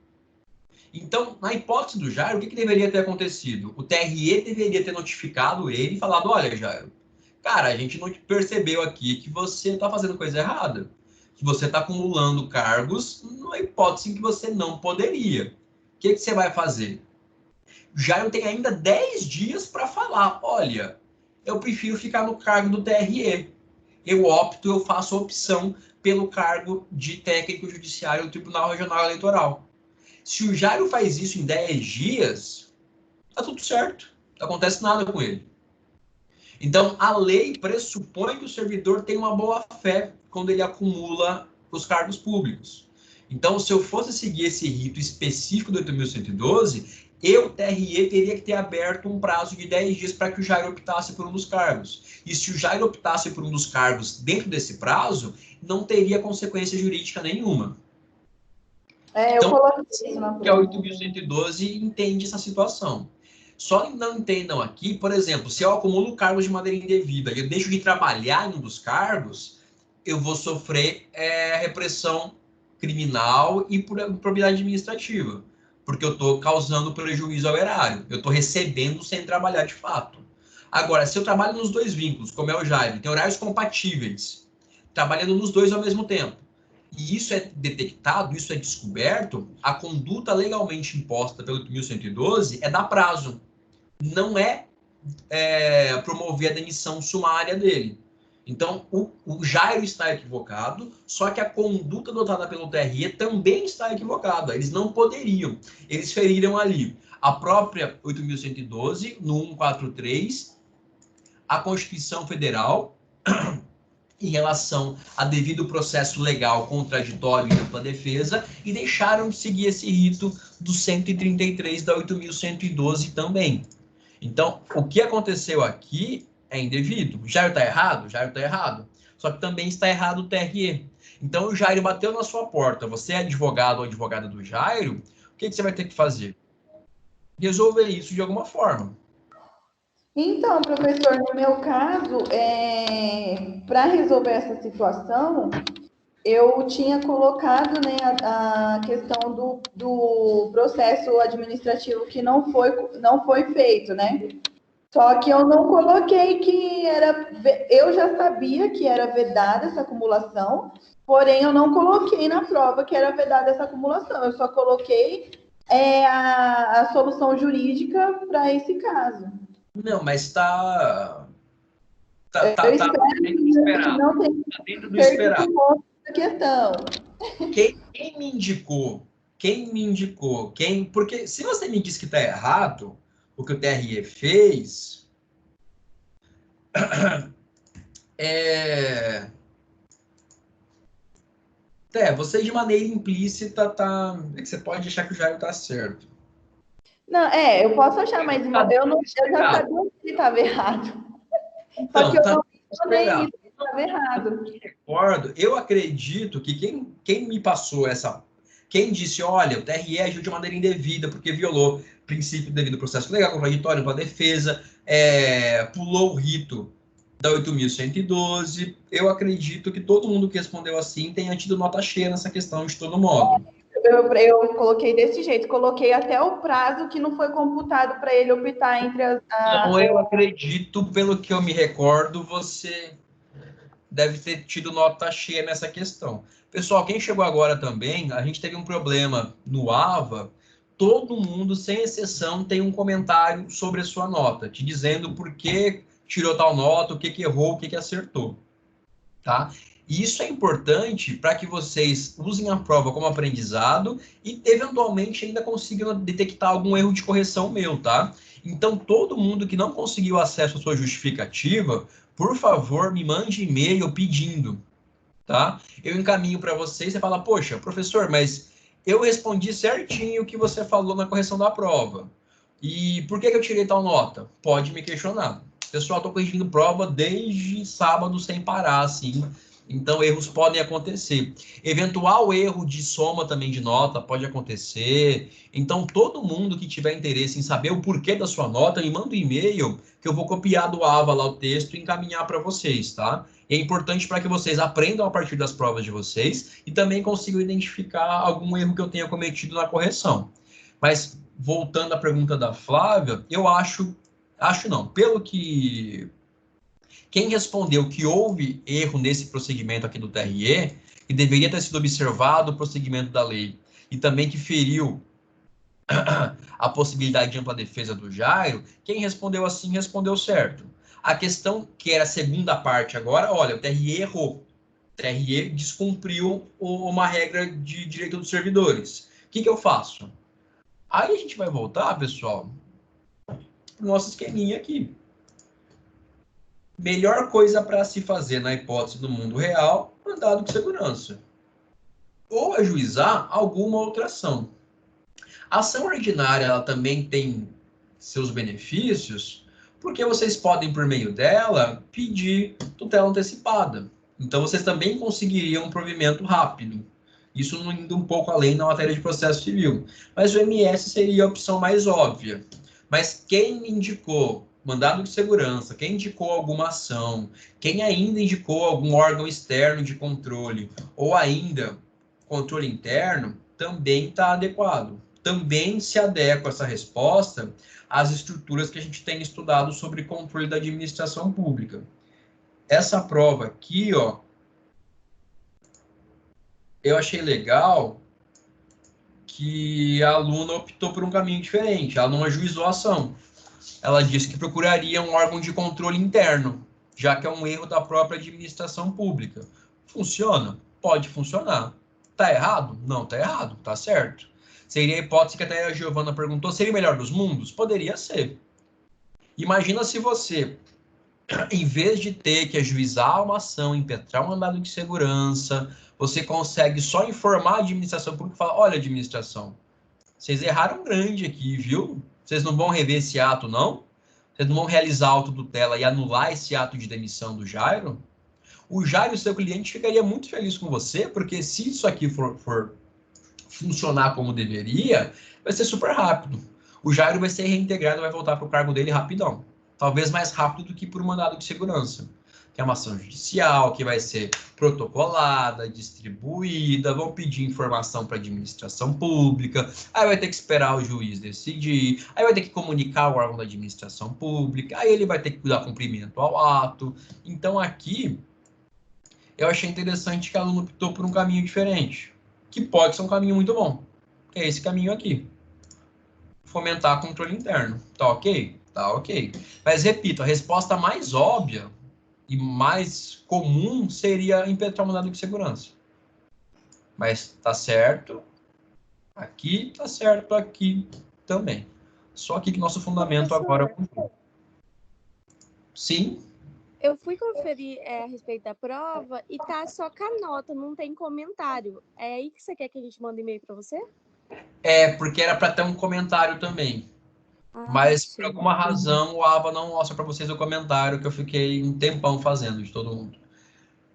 Então, na hipótese do Jairo, o que deveria ter acontecido? O TRE deveria ter notificado ele e falado, olha, Jairo, cara, a gente não percebeu aqui que você está fazendo coisa errada, que você está acumulando cargos numa hipótese em que você não poderia. O que você vai fazer? Jairo tem ainda 10 dias para falar, olha, eu prefiro ficar no cargo do TRE. Eu faço opção pelo cargo de técnico judiciário do Tribunal Regional Eleitoral. Se o Jairo faz isso em 10 dias, tá tudo certo. Não acontece nada com ele. Então, a lei pressupõe que o servidor tem uma boa-fé quando ele acumula os cargos públicos. Então, se eu fosse seguir esse rito específico do 8.112, eu, TRE, teria que ter aberto um prazo de 10 dias para que o Jairo optasse por um dos cargos. E se o Jairo optasse por um dos cargos dentro desse prazo, não teria consequência jurídica nenhuma. Eu coloquei isso na que a 8.112 entende essa situação. Só não entendam aqui, por exemplo, se eu acumulo cargos de maneira indevida e eu deixo de trabalhar em um dos cargos, eu vou sofrer repressão criminal e por improbidade administrativa, porque eu estou causando prejuízo ao erário, eu estou recebendo sem trabalhar de fato. Agora, se eu trabalho nos dois vínculos, como é o Jaime, tem horários compatíveis, trabalhando nos dois ao mesmo tempo, e isso é detectado, isso é descoberto, a conduta legalmente imposta pelo 8.112 é dar prazo. Não é, promover a demissão sumária dele. Então, o Jairo está equivocado, só que a conduta adotada pelo TRE também está equivocada. Eles não poderiam. Eles feriram ali a própria 8.112, no 143, a Constituição Federal, em relação a devido processo legal contraditório e ampla defesa, e deixaram de seguir esse rito do 133 da 8.112 também. Então, o que aconteceu aqui é indevido. O Jairo está errado? O Jairo está errado. Só que também está errado o TRE. Então, o Jairo bateu na sua porta. Você é advogado ou advogada do Jairo, o que você vai ter que fazer? Resolver isso de alguma forma. Então, professor, no meu caso, para resolver essa situação, eu tinha colocado, né, a questão do processo administrativo que não foi feito, né? Só que eu não coloquei que era... Eu já sabia que era vedada essa acumulação, porém eu não coloquei na prova que era vedada essa acumulação. Eu só coloquei a solução jurídica para esse caso. Não, mas está Eu espero que não tenha dentro do esperado. Questão. Quem me indicou? Porque se você me diz que está errado, o que o TRE fez, Você de maneira implícita é que você pode achar que o Jairo tá certo. Não, eu posso achar, mas eu já sabia que ele estava errado. Então, Só que eu não mencionei isso, que estava errado. Eu acredito que quem me passou quem disse, olha, o TRE agiu de maneira indevida porque violou o princípio do devido processo legal, contraditório para a defesa, pulou o rito da 8.112. Eu acredito que todo mundo que respondeu assim tenha tido nota cheia nessa questão de todo modo. Eu coloquei desse jeito, coloquei até o prazo que não foi computado para ele optar entre Não, eu acredito, pelo que eu me recordo, você deve ter tido nota cheia nessa questão. Pessoal, quem chegou agora também, a gente teve um problema no AVA, todo mundo, sem exceção, tem um comentário sobre a sua nota, te dizendo por que tirou tal nota, o que errou, o que acertou, tá? E isso é importante para que vocês usem a prova como aprendizado e, eventualmente, ainda consigam detectar algum erro de correção meu, tá? Então, todo mundo que não conseguiu acesso à sua justificativa, por favor, me mande e-mail pedindo, tá? Eu encaminho para vocês, você fala, poxa, professor, mas eu respondi certinho o que você falou na correção da prova. E por que eu tirei tal nota? Pode me questionar. Pessoal, estou corrigindo prova desde sábado sem parar, assim. Então, erros podem acontecer. Eventual erro de soma também de nota pode acontecer. Então, todo mundo que tiver interesse em saber o porquê da sua nota, me manda um e-mail que eu vou copiar do AVA lá o texto e encaminhar para vocês, tá? É importante para que vocês aprendam a partir das provas de vocês e também consigam identificar algum erro que eu tenha cometido na correção. Mas, voltando à pergunta da Flávia, eu acho não, pelo que quem respondeu que houve erro nesse procedimento aqui do TRE, que deveria ter sido observado o procedimento da lei, e também que feriu a possibilidade de ampla defesa do Jairo, quem respondeu assim, respondeu certo. A questão que era a segunda parte agora, olha, o TRE errou. O TRE descumpriu uma regra de direito dos servidores. O que eu faço? Aí a gente vai voltar, pessoal, para o nosso esqueminha aqui. Melhor coisa para se fazer na hipótese do mundo real, mandado de segurança. Ou ajuizar alguma outra ação. A ação ordinária ela também tem seus benefícios, porque vocês podem, por meio dela, pedir tutela antecipada. Então, vocês também conseguiriam um provimento rápido. Isso indo um pouco além na matéria de processo civil. Mas o MS seria a opção mais óbvia. Mas quem indicou mandado de segurança, quem indicou alguma ação, quem ainda indicou algum órgão externo de controle, ou ainda controle interno, também está adequado. Também se adequa essa resposta às estruturas que a gente tem estudado sobre controle da administração pública. Essa prova aqui, ó, eu achei legal que a aluna optou por um caminho diferente. Ela não ajuizou a ação. Ela disse que procuraria um órgão de controle interno, já que é um erro da própria administração pública. Funciona? Pode funcionar. Tá errado? Não tá errado, tá certo. Seria a hipótese que até a Giovana perguntou, seria o melhor dos mundos? Poderia ser. Imagina se você, em vez de ter que ajuizar uma ação, impetrar um mandado de segurança, você consegue só informar a administração pública e falar, olha, administração, vocês erraram grande aqui, viu? Vocês não vão rever esse ato, não? Vocês não vão realizar a autotutela e anular esse ato de demissão do Jairo? O Jairo, seu cliente, ficaria muito feliz com você, porque se isso aqui for funcionar como deveria, vai ser super rápido. O Jairo vai ser reintegrado, vai voltar para o cargo dele rapidão. Talvez mais rápido do que por um mandado de segurança. Que é uma ação judicial, que vai ser protocolada, distribuída, vão pedir informação para a administração pública, aí vai ter que esperar o juiz decidir, aí vai ter que comunicar ao órgão da administração pública, aí ele vai ter que dar cumprimento ao ato. Então aqui, eu achei interessante que a aluna optou por um caminho diferente, que pode ser um caminho muito bom, que é esse caminho aqui. Fomentar controle interno. Tá ok? Tá ok. Mas, repito, a resposta mais óbvia e mais comum seria impetrar um mandado de segurança. Mas tá certo aqui, tá certo aqui também. Só aqui que nosso fundamento agora... Sim? Eu fui conferir a respeito da prova e tá só com a nota, não tem comentário. É aí que você quer que a gente mande e-mail para você? Porque era para ter um comentário também. Ah, Mas, por sim. alguma razão, o Aba não mostra para vocês o comentário que eu fiquei um tempão fazendo de todo mundo.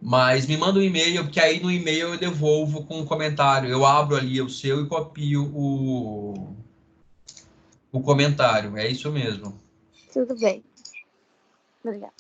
Mas me manda um e-mail, porque aí no e-mail eu devolvo com um comentário. Eu abro ali o seu e copio o comentário. É isso mesmo. Tudo bem. Obrigada.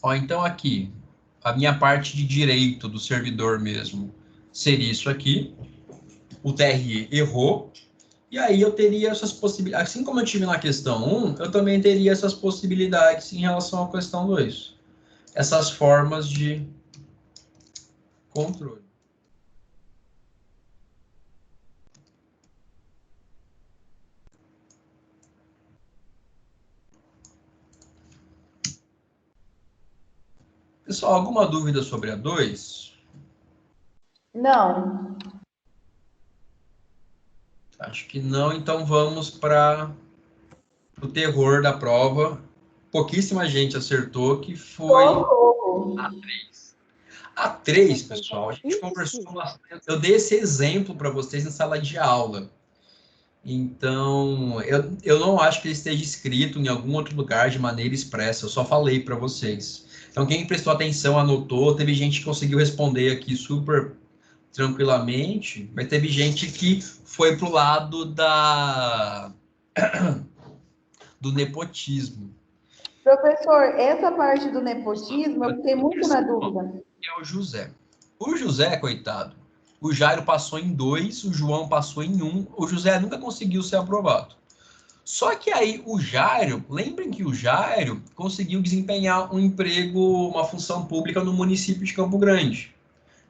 Ó, então aqui, a minha parte de direito do servidor mesmo seria isso aqui. O TRE errou. E aí eu teria essas possibilidades. Assim como eu tive na questão 1, eu também teria essas possibilidades em relação à questão 2. Essas formas de controle. Pessoal, alguma dúvida sobre a 2? Não. Acho que não, então vamos para o terror da prova. Pouquíssima gente acertou, que foi Socorro. a 3. A 3, pessoal, a gente conversou bastante. Eu dei esse exemplo para vocês em sala de aula. Então, eu não acho que ele esteja escrito em algum outro lugar de maneira expressa, eu só falei para vocês. Então, quem prestou atenção, anotou, teve gente que conseguiu responder aqui super tranquilamente, mas teve gente que foi pro lado do nepotismo. Professor, essa parte do nepotismo, eu fiquei muito na dúvida. É o José. O José, coitado, o Jairo passou em 2, o João passou em 1, o José nunca conseguiu ser aprovado. Só que aí o Jairo, lembrem que o Jairo conseguiu desempenhar um emprego, uma função pública no município de Campo Grande,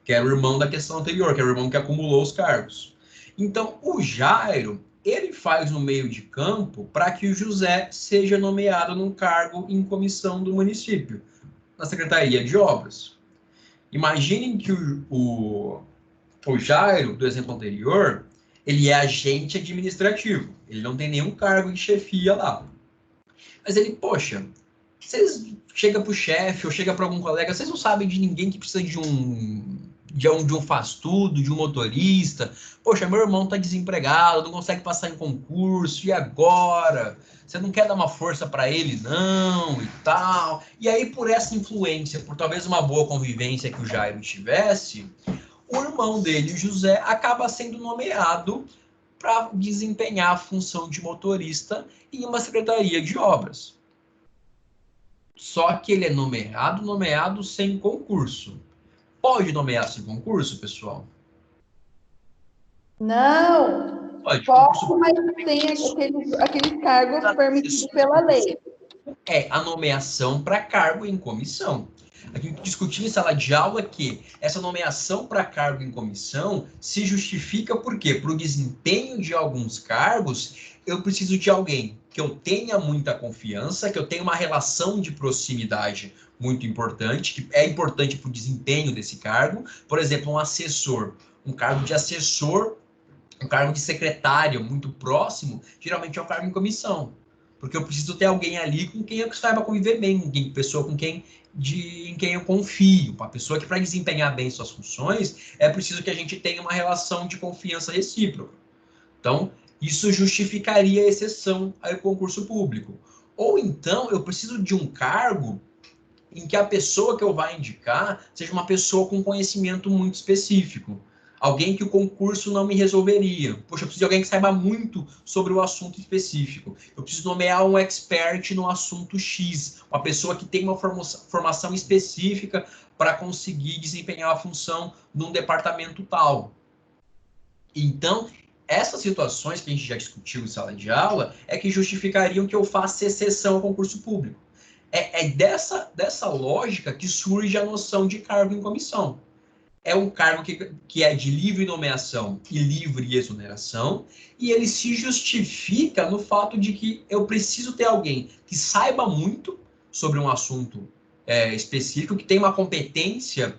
que era o irmão da questão anterior, que era o irmão que acumulou os cargos. Então, o Jairo, ele faz no meio de campo para que o José seja nomeado num cargo em comissão do município, na Secretaria de Obras. Imaginem que o Jairo, do exemplo anterior, ele é agente administrativo. Ele não tem nenhum cargo de chefia lá. Mas ele, poxa, vocês chegam para o chefe ou chega para algum colega, vocês não sabem de ninguém que precisa de um faz-tudo, de um motorista. Poxa, meu irmão está desempregado, não consegue passar em concurso, e agora? Você não quer dar uma força para ele, não, e tal. E aí, por essa influência, por talvez uma boa convivência que o Jairo tivesse, o irmão dele, o José, acaba sendo nomeado para desempenhar a função de motorista em uma secretaria de obras. Só que ele é nomeado sem concurso. Pode nomear sem concurso, pessoal? Não. Pode. Pode, mas tem aqueles cargos permitidos pela lei. É a nomeação para cargo em comissão. A gente discutiu em sala de aula que essa nomeação para cargo em comissão se justifica por quê? Para o desempenho de alguns cargos, eu preciso de alguém que eu tenha muita confiança, que eu tenha uma relação de proximidade muito importante, que é importante para o desempenho desse cargo. Por exemplo, um assessor, um cargo de assessor, um cargo de secretário muito próximo, geralmente é um cargo em comissão. Porque eu preciso ter alguém ali com quem eu saiba conviver bem, com pessoa em quem eu confio. Uma pessoa que, para desempenhar bem suas funções, é preciso que a gente tenha uma relação de confiança recíproca. Então, isso justificaria a exceção ao concurso público. Ou então, eu preciso de um cargo em que a pessoa que eu vá indicar seja uma pessoa com conhecimento muito específico. Alguém que o concurso não me resolveria. Poxa, eu preciso de alguém que saiba muito sobre o assunto específico. Eu preciso nomear um expert no assunto X. Uma pessoa que tem uma formação específica para conseguir desempenhar a função num departamento tal. Então, essas situações que a gente já discutiu em sala de aula é que justificariam que eu faça exceção ao concurso público. É dessa lógica que surge a noção de cargo em comissão. É um cargo que é de livre nomeação e livre exoneração, e ele se justifica no fato de que eu preciso ter alguém que saiba muito sobre um assunto específico, que tem uma competência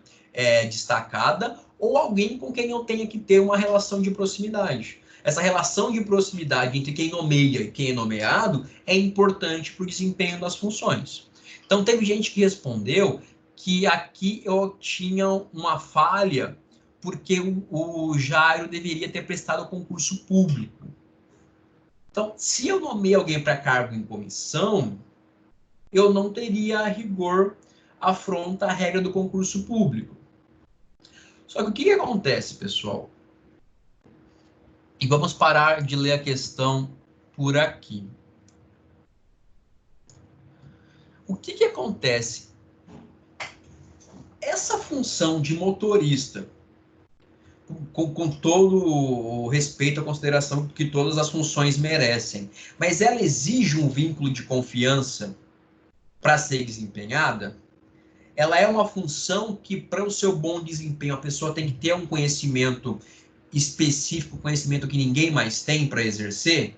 destacada, ou alguém com quem eu tenha que ter uma relação de proximidade. Essa relação de proximidade entre quem nomeia e quem é nomeado é importante para o desempenho das funções. Então, teve gente que respondeu que aqui eu tinha uma falha porque o Jairo deveria ter prestado concurso público. Então, se eu nomeio alguém para cargo em comissão, eu não teria a rigor afronta a regra do concurso público. Só que o que acontece, pessoal? E vamos parar de ler a questão por aqui. O que acontece? Essa função de motorista, com todo o respeito à consideração que todas as funções merecem, mas ela exige um vínculo de confiança para ser desempenhada? Ela é uma função que, para o seu bom desempenho, a pessoa tem que ter um conhecimento específico, conhecimento que ninguém mais tem para exercer?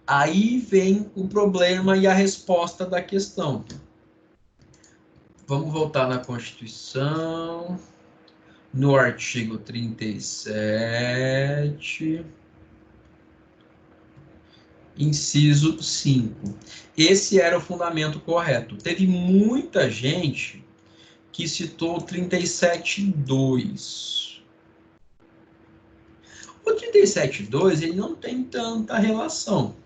Aí vem o problema e a resposta da questão. Vamos voltar na Constituição, no artigo 37, inciso 5. Esse era o fundamento correto. Teve muita gente que citou o 37.2. O 37.2, ele não tem tanta relação.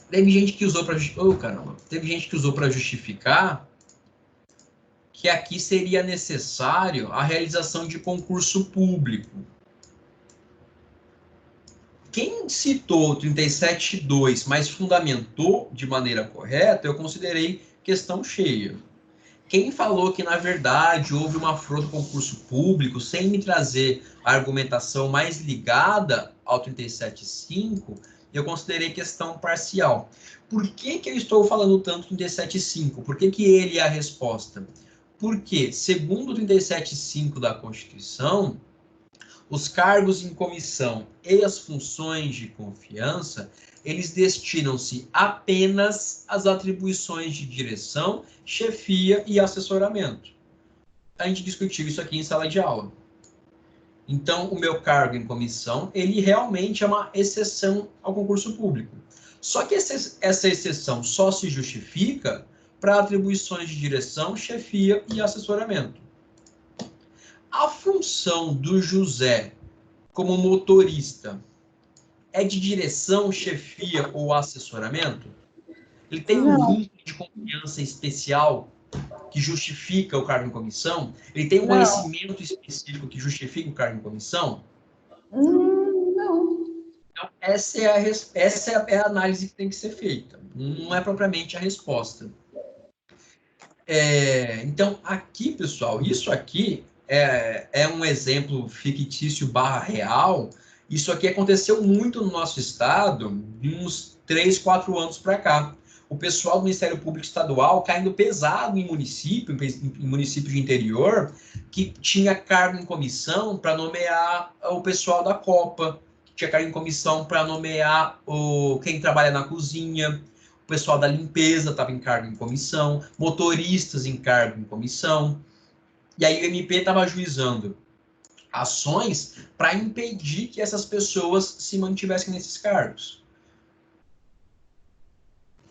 Teve gente que usou para justificar que aqui seria necessário a realização de concurso público. Quem citou o 37.2, mas fundamentou de maneira correta, eu considerei questão cheia. Quem falou que, na verdade, houve uma afronta ao concurso público, sem me trazer a argumentação mais ligada ao 37.5, eu considerei questão parcial. Por que eu estou falando tanto do 37.5? Por que ele é a resposta? Porque, segundo o 37.5 da Constituição, os cargos em comissão e as funções de confiança, eles destinam-se apenas às atribuições de direção, chefia e assessoramento. A gente discutiu isso aqui em sala de aula. Então, o meu cargo em comissão, ele realmente é uma exceção ao concurso público. Só que essa exceção só se justifica para atribuições de direção, chefia e assessoramento. A função do José como motorista é de direção, chefia ou assessoramento? Ele tem um vínculo de confiança especial que justifica o cargo em comissão? Ele tem um conhecimento específico que justifica o cargo em comissão? Não. Então, essa é a análise que tem que ser feita. Não é propriamente a resposta. Então, aqui, pessoal, isso aqui é um exemplo fictício / real. Isso aqui aconteceu muito no nosso estado de uns 3, 4 anos para cá. O pessoal do Ministério Público Estadual caindo pesado em município de interior, que tinha cargo em comissão para nomear o pessoal da Copa, tinha cargo em comissão para nomear quem trabalha na cozinha, o pessoal da limpeza estava em cargo em comissão, motoristas em cargo em comissão. E aí o MP estava ajuizando ações para impedir que essas pessoas se mantivessem nesses cargos.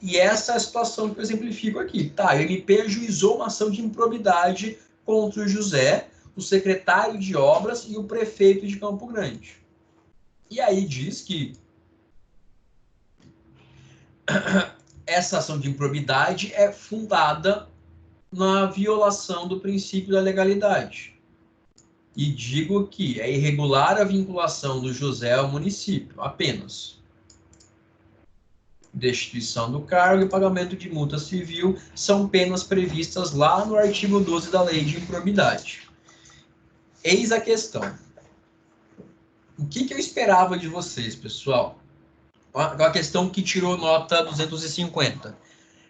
E essa é a situação que eu exemplifico aqui. Tá, o MP ajuizou uma ação de improbidade contra o José, o secretário de obras e o prefeito de Campo Grande. E aí diz que essa ação de improbidade é fundada na violação do princípio da legalidade. E digo que é irregular a vinculação do José ao município, apenas. Destituição do cargo e pagamento de multa civil são penas previstas lá no artigo 12 da Lei de Improbidade. Eis a questão. O que eu esperava de vocês, pessoal? Uma questão que tirou nota 250.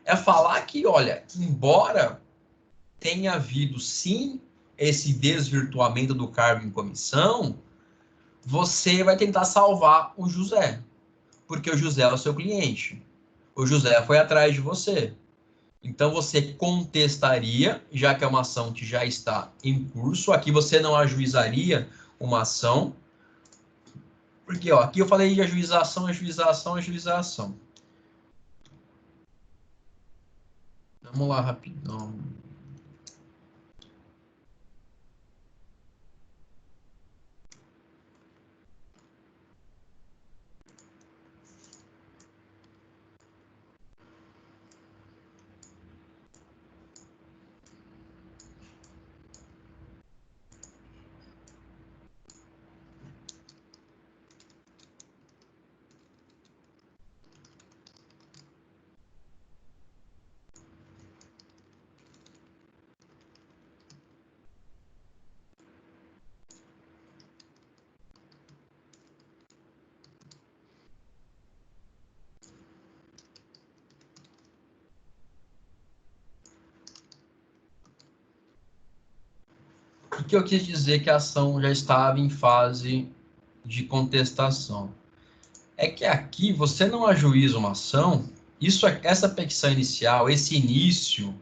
É falar que, olha, embora tenha havido, sim, esse desvirtuamento do cargo em comissão, você vai tentar salvar o José, porque o José é o seu cliente. O José foi atrás de você. Então, você contestaria, já que é uma ação que já está em curso. Aqui você não ajuizaria uma ação, porque ó, aqui eu falei de ajuização, ajuização, ajuização. Vamos lá, rapidão. O que eu quis dizer que a ação já estava em fase de contestação? É que aqui você não ajuiza uma ação, essa petição inicial, esse início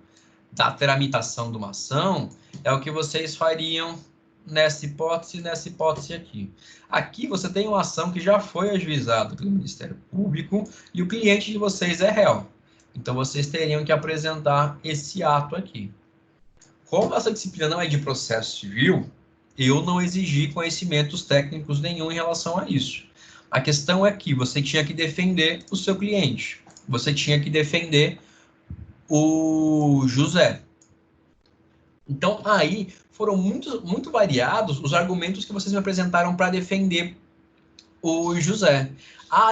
da tramitação de uma ação, é o que vocês fariam nessa hipótese aqui. Aqui você tem uma ação que já foi ajuizada pelo Ministério Público e o cliente de vocês é réu. Então, vocês teriam que apresentar esse ato aqui. Como essa disciplina não é de processo civil, eu não exigi conhecimentos técnicos nenhum em relação a isso. A questão é que você tinha que defender o seu cliente. Você tinha que defender o José. Então, aí foram muito variados os argumentos que vocês me apresentaram para defender o José.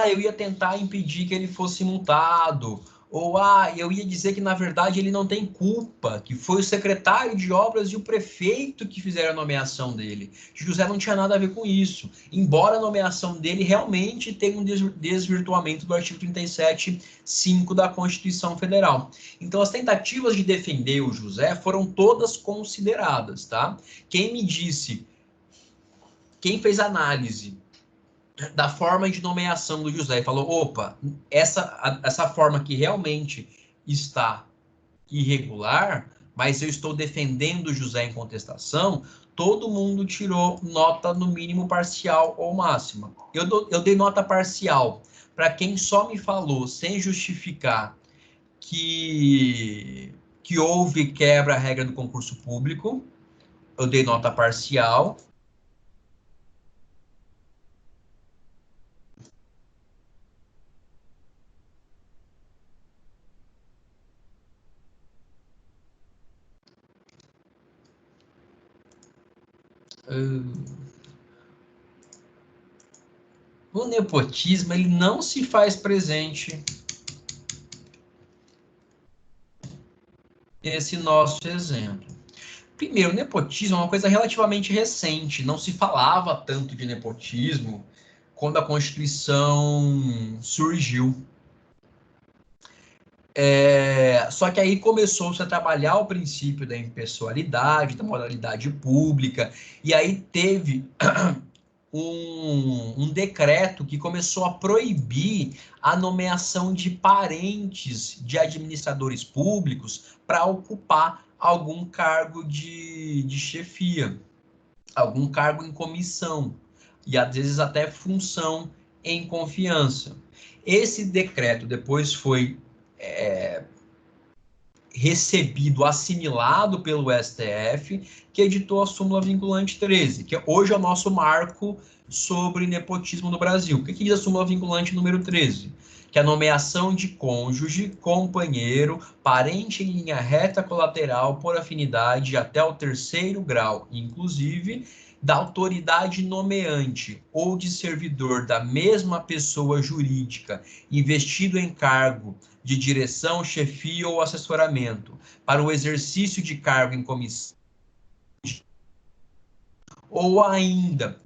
Eu ia tentar impedir que ele fosse multado. Ou, eu ia dizer que, na verdade, ele não tem culpa, que foi o secretário de obras e o prefeito que fizeram a nomeação dele. José não tinha nada a ver com isso, embora a nomeação dele realmente tenha um desvirtuamento do artigo 37.5 da Constituição Federal. Então, as tentativas de defender o José foram todas consideradas, tá? Quem fez análise da forma de nomeação do José e falou, opa, essa forma que realmente está irregular, mas eu estou defendendo o José em contestação, todo mundo tirou nota no mínimo parcial ou máxima. Eu dei nota parcial para quem só me falou, sem justificar, que houve quebra à regra do concurso público, eu dei nota parcial. O nepotismo, ele não se faz presente nesse nosso exemplo. Primeiro, o nepotismo é uma coisa relativamente recente, não se falava tanto de nepotismo quando a Constituição surgiu. Só que aí começou-se a trabalhar o princípio da impessoalidade, da moralidade pública, e aí teve um decreto que começou a proibir a nomeação de parentes de administradores públicos para ocupar algum cargo de chefia, algum cargo em comissão, e às vezes até função em confiança. Esse decreto depois foi recebido, assimilado pelo STF, que editou a súmula vinculante 13, que hoje é o nosso marco sobre nepotismo no Brasil. O que diz a súmula vinculante número 13? que a nomeação de cônjuge, companheiro, parente em linha reta colateral por afinidade até o 3º grau, inclusive da autoridade nomeante ou de servidor da mesma pessoa jurídica investido em cargo de direção, chefia ou assessoramento para o exercício de cargo em comissão ou ainda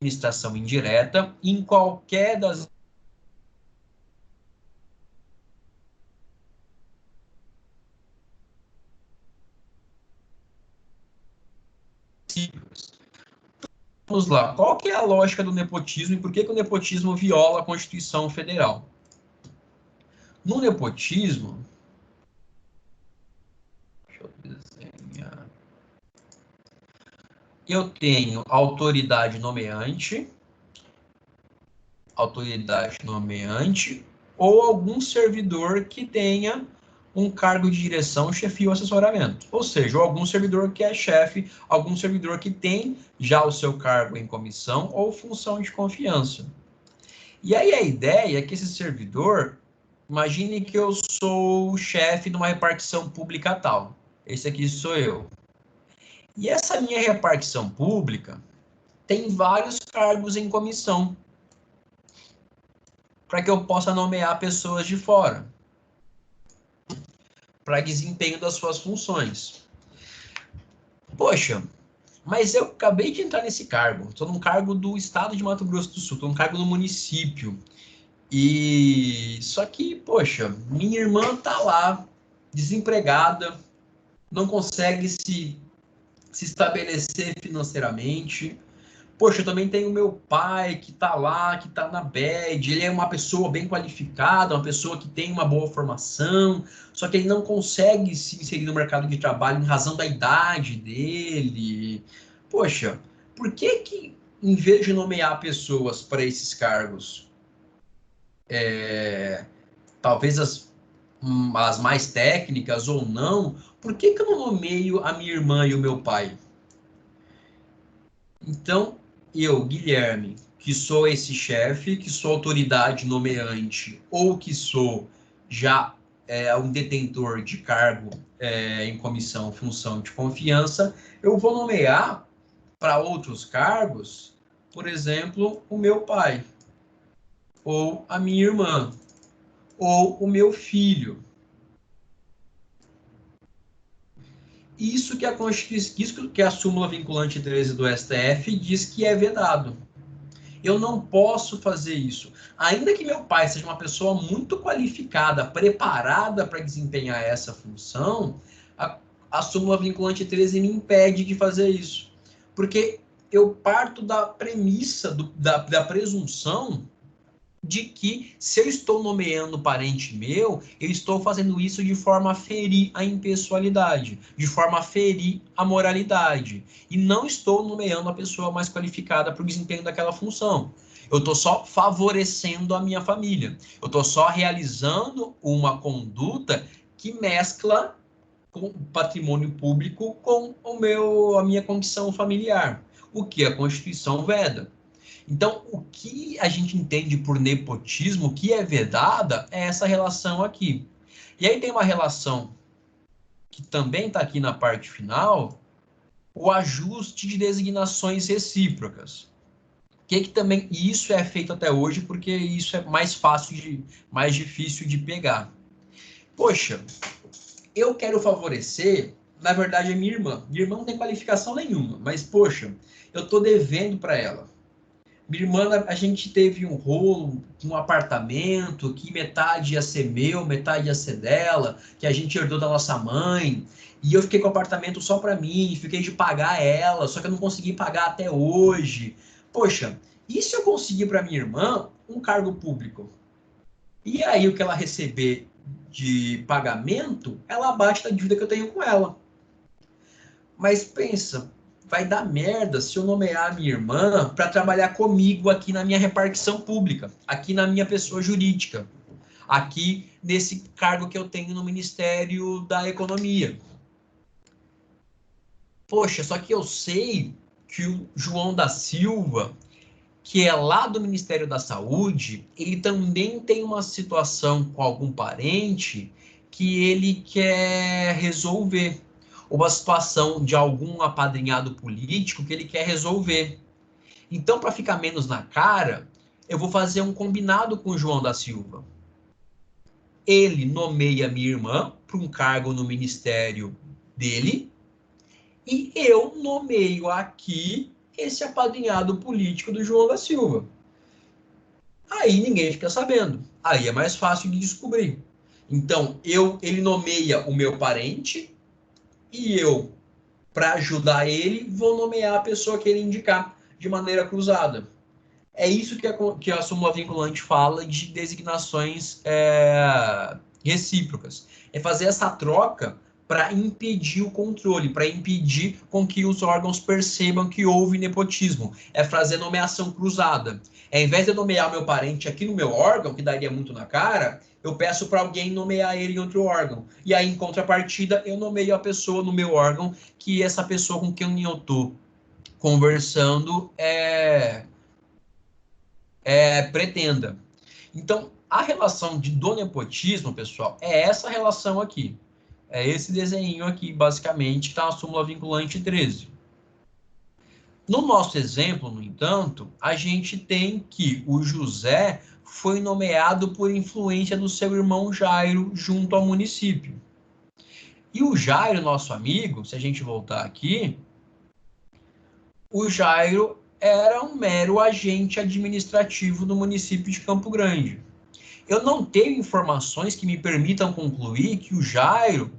administração indireta em qualquer das princípios. Vamos lá, qual que é a lógica do nepotismo e por que o nepotismo viola a Constituição Federal? No nepotismo, deixa eu desenhar. Eu tenho autoridade nomeante ou algum servidor que tenha um cargo de direção, chefia ou assessoramento. Ou seja, algum servidor que é chefe, algum servidor que tem já o seu cargo em comissão ou função de confiança. E aí a ideia é que esse servidor, imagine que eu sou o chefe de uma repartição pública tal. Esse aqui sou eu. E essa minha repartição pública tem vários cargos em comissão para que eu possa nomear pessoas de fora para desempenho das suas funções. Poxa, mas eu acabei de entrar nesse cargo. Estou num cargo do estado de Mato Grosso do Sul, estou num cargo do município. E só que, poxa, minha irmã está lá, desempregada, não consegue se estabelecer financeiramente. Poxa, eu também tenho meu pai que está lá, que está na BED, ele é uma pessoa bem qualificada, uma pessoa que tem uma boa formação, só que ele não consegue se inserir no mercado de trabalho em razão da idade dele. Poxa, por que em vez de nomear pessoas para esses cargos, talvez as mais técnicas ou não, por que eu não nomeio a minha irmã e o meu pai? Então, eu, Guilherme, que sou esse chefe, que sou autoridade nomeante, ou que sou já um detentor de cargo em comissão, função de confiança, eu vou nomear para outros cargos, por exemplo, o meu pai, ou a minha irmã, ou o meu filho. Isso que a súmula vinculante 13 do STF diz que é vedado. Eu não posso fazer isso. Ainda que meu pai seja uma pessoa muito qualificada, preparada para desempenhar essa função, a súmula vinculante 13 me impede de fazer isso. Porque eu parto da premissa, da presunção de que se eu estou nomeando parente meu, eu estou fazendo isso de forma a ferir a impessoalidade, de forma a ferir a moralidade, e não estou nomeando a pessoa mais qualificada para o desempenho daquela função. Eu estou só favorecendo a minha família. Eu estou só realizando uma conduta que mescla com o patrimônio público com a minha condição familiar, o que a Constituição veda. Então, o que a gente entende por nepotismo, o que é vedada, é essa relação aqui. E aí tem uma relação que também está aqui na parte final, o ajuste de designações recíprocas. Que também, e isso é feito até hoje porque isso é mais difícil de pegar. Poxa, eu quero favorecer, na verdade, a minha irmã. Minha irmã não tem qualificação nenhuma, mas, poxa, eu estou devendo para ela. Minha irmã, a gente teve um rolo, um apartamento, que metade ia ser meu, metade ia ser dela, que a gente herdou da nossa mãe, e eu fiquei com o apartamento só para mim, fiquei de pagar ela, só que eu não consegui pagar até hoje. Poxa, e se eu conseguir para minha irmã um cargo público? E aí o que ela receber de pagamento, ela abate da dívida que eu tenho com ela. Mas pensa, vai dar merda se eu nomear a minha irmã para trabalhar comigo aqui na minha repartição pública, aqui na minha pessoa jurídica, aqui nesse cargo que eu tenho no Ministério da Economia. Poxa, só que eu sei que o João da Silva, que é lá do Ministério da Saúde, ele também tem uma situação com algum parente que ele quer resolver, ou uma situação de algum apadrinhado político que ele quer resolver. Então, para ficar menos na cara, eu vou fazer um combinado com o João da Silva. Ele nomeia minha irmã para um cargo no ministério dele e eu nomeio aqui esse apadrinhado político do João da Silva. Aí ninguém fica sabendo. Aí é mais fácil de descobrir. Então, ele nomeia o meu parente e eu, para ajudar ele, vou nomear a pessoa que ele indicar de maneira cruzada. É isso que a súmula vinculante fala de designações recíprocas. É fazer essa troca para impedir o controle, para impedir com que os órgãos percebam que houve nepotismo. É fazer nomeação cruzada. Ao invés de eu nomear meu parente aqui no meu órgão, que daria muito na cara, eu peço para alguém nomear ele em outro órgão. E aí, em contrapartida, eu nomeio a pessoa no meu órgão, que essa pessoa com quem eu estou conversando pretenda. Então, a relação do nepotismo, pessoal, é essa relação aqui. É esse desenho aqui, basicamente, que está na súmula vinculante 13. No nosso exemplo, no entanto, a gente tem que o José foi nomeado por influência do seu irmão Jairo junto ao município. E o Jairo, nosso amigo, se a gente voltar aqui, o Jairo era um mero agente administrativo do município de Campo Grande. Eu não tenho informações que me permitam concluir que o Jairo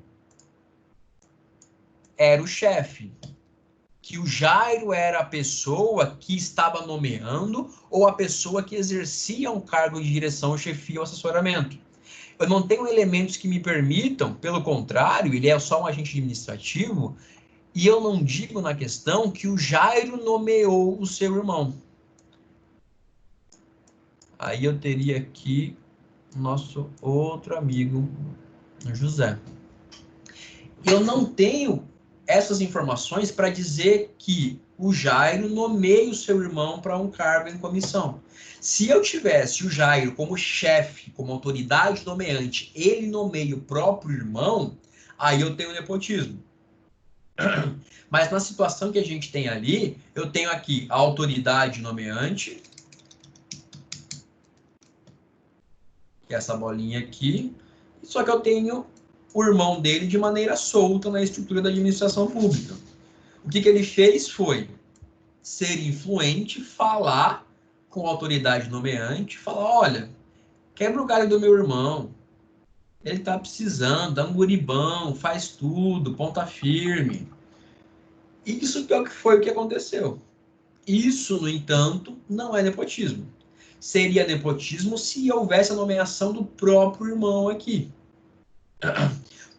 era o chefe, que o Jairo era a pessoa que estava nomeando ou a pessoa que exercia um cargo de direção, chefia ou assessoramento. Eu não tenho elementos que me permitam, pelo contrário, ele é só um agente administrativo, e eu não digo na questão que o Jairo nomeou o seu irmão. Aí eu teria aqui nosso outro amigo, José. Eu não tenho essas informações para dizer que o Jairo nomeia o seu irmão para um cargo em comissão. Se eu tivesse o Jairo como chefe, como autoridade nomeante, ele nomeia o próprio irmão, aí eu tenho nepotismo. Mas na situação que a gente tem ali, eu tenho aqui a autoridade nomeante, que é essa bolinha aqui, só que eu tenho o irmão dele de maneira solta na estrutura da administração pública. O que ele fez foi ser influente, falar com a autoridade nomeante, falar, olha, quebra o galho do meu irmão, ele está precisando, dá um guribão, faz tudo, ponta firme. Isso que foi o que aconteceu. Isso, no entanto, não é nepotismo. Seria nepotismo se houvesse a nomeação do próprio irmão aqui.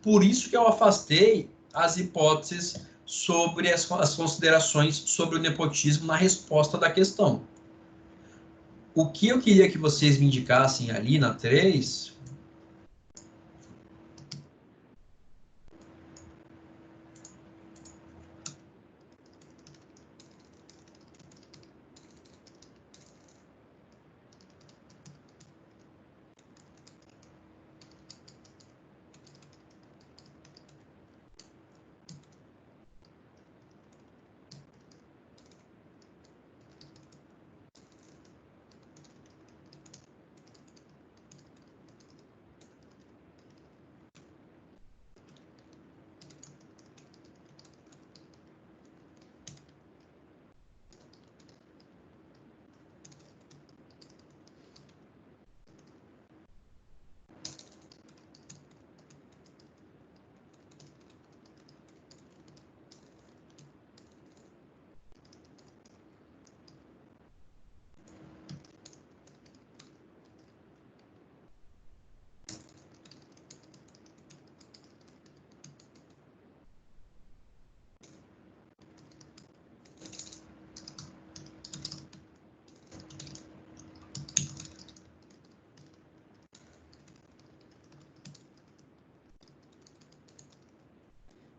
Por isso que eu afastei as hipóteses sobre as considerações sobre o nepotismo na resposta da questão. O que eu queria que vocês me indicassem ali na 3...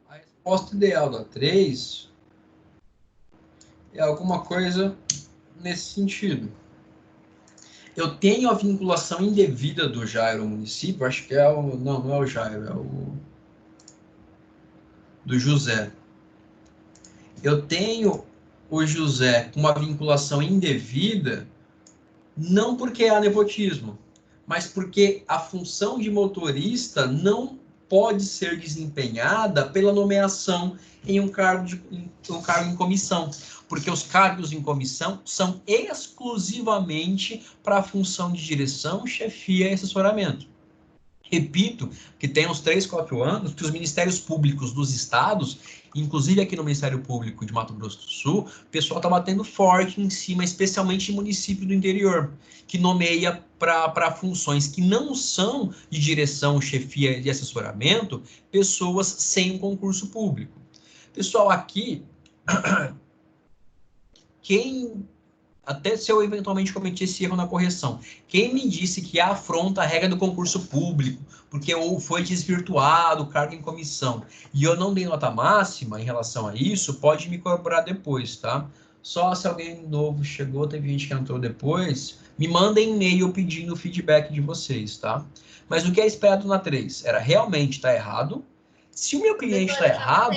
A resposta ideal da 3 É alguma coisa nesse sentido. Eu tenho a vinculação indevida do Jairo ao município, acho que é o... Não é o Jairo, é o... do José. Eu tenho o José com uma vinculação indevida, não porque há nepotismo, mas porque a função de motorista não pode ser desempenhada pela nomeação em um cargo em comissão, porque os cargos em comissão são exclusivamente para a função de direção, chefia e assessoramento. Repito que tem uns 3, 4 anos que os ministérios públicos dos estados, inclusive aqui no Ministério Público de Mato Grosso do Sul, o pessoal está batendo forte em cima, especialmente em município do interior, que nomeia para funções que não são de direção, chefia e assessoramento, pessoas sem concurso público. Pessoal, aqui, até se eu eventualmente cometi esse erro na correção, quem me disse que afronta a regra do concurso público, porque ou foi desvirtuado o cargo em comissão, e eu não dei nota máxima em relação a isso, pode me corroborar depois, tá? Só se alguém novo chegou, teve gente que entrou depois, me mandem e-mail pedindo o feedback de vocês, tá? Mas o que é esperado na 3? Era realmente tá errado. Se o meu cliente está errado,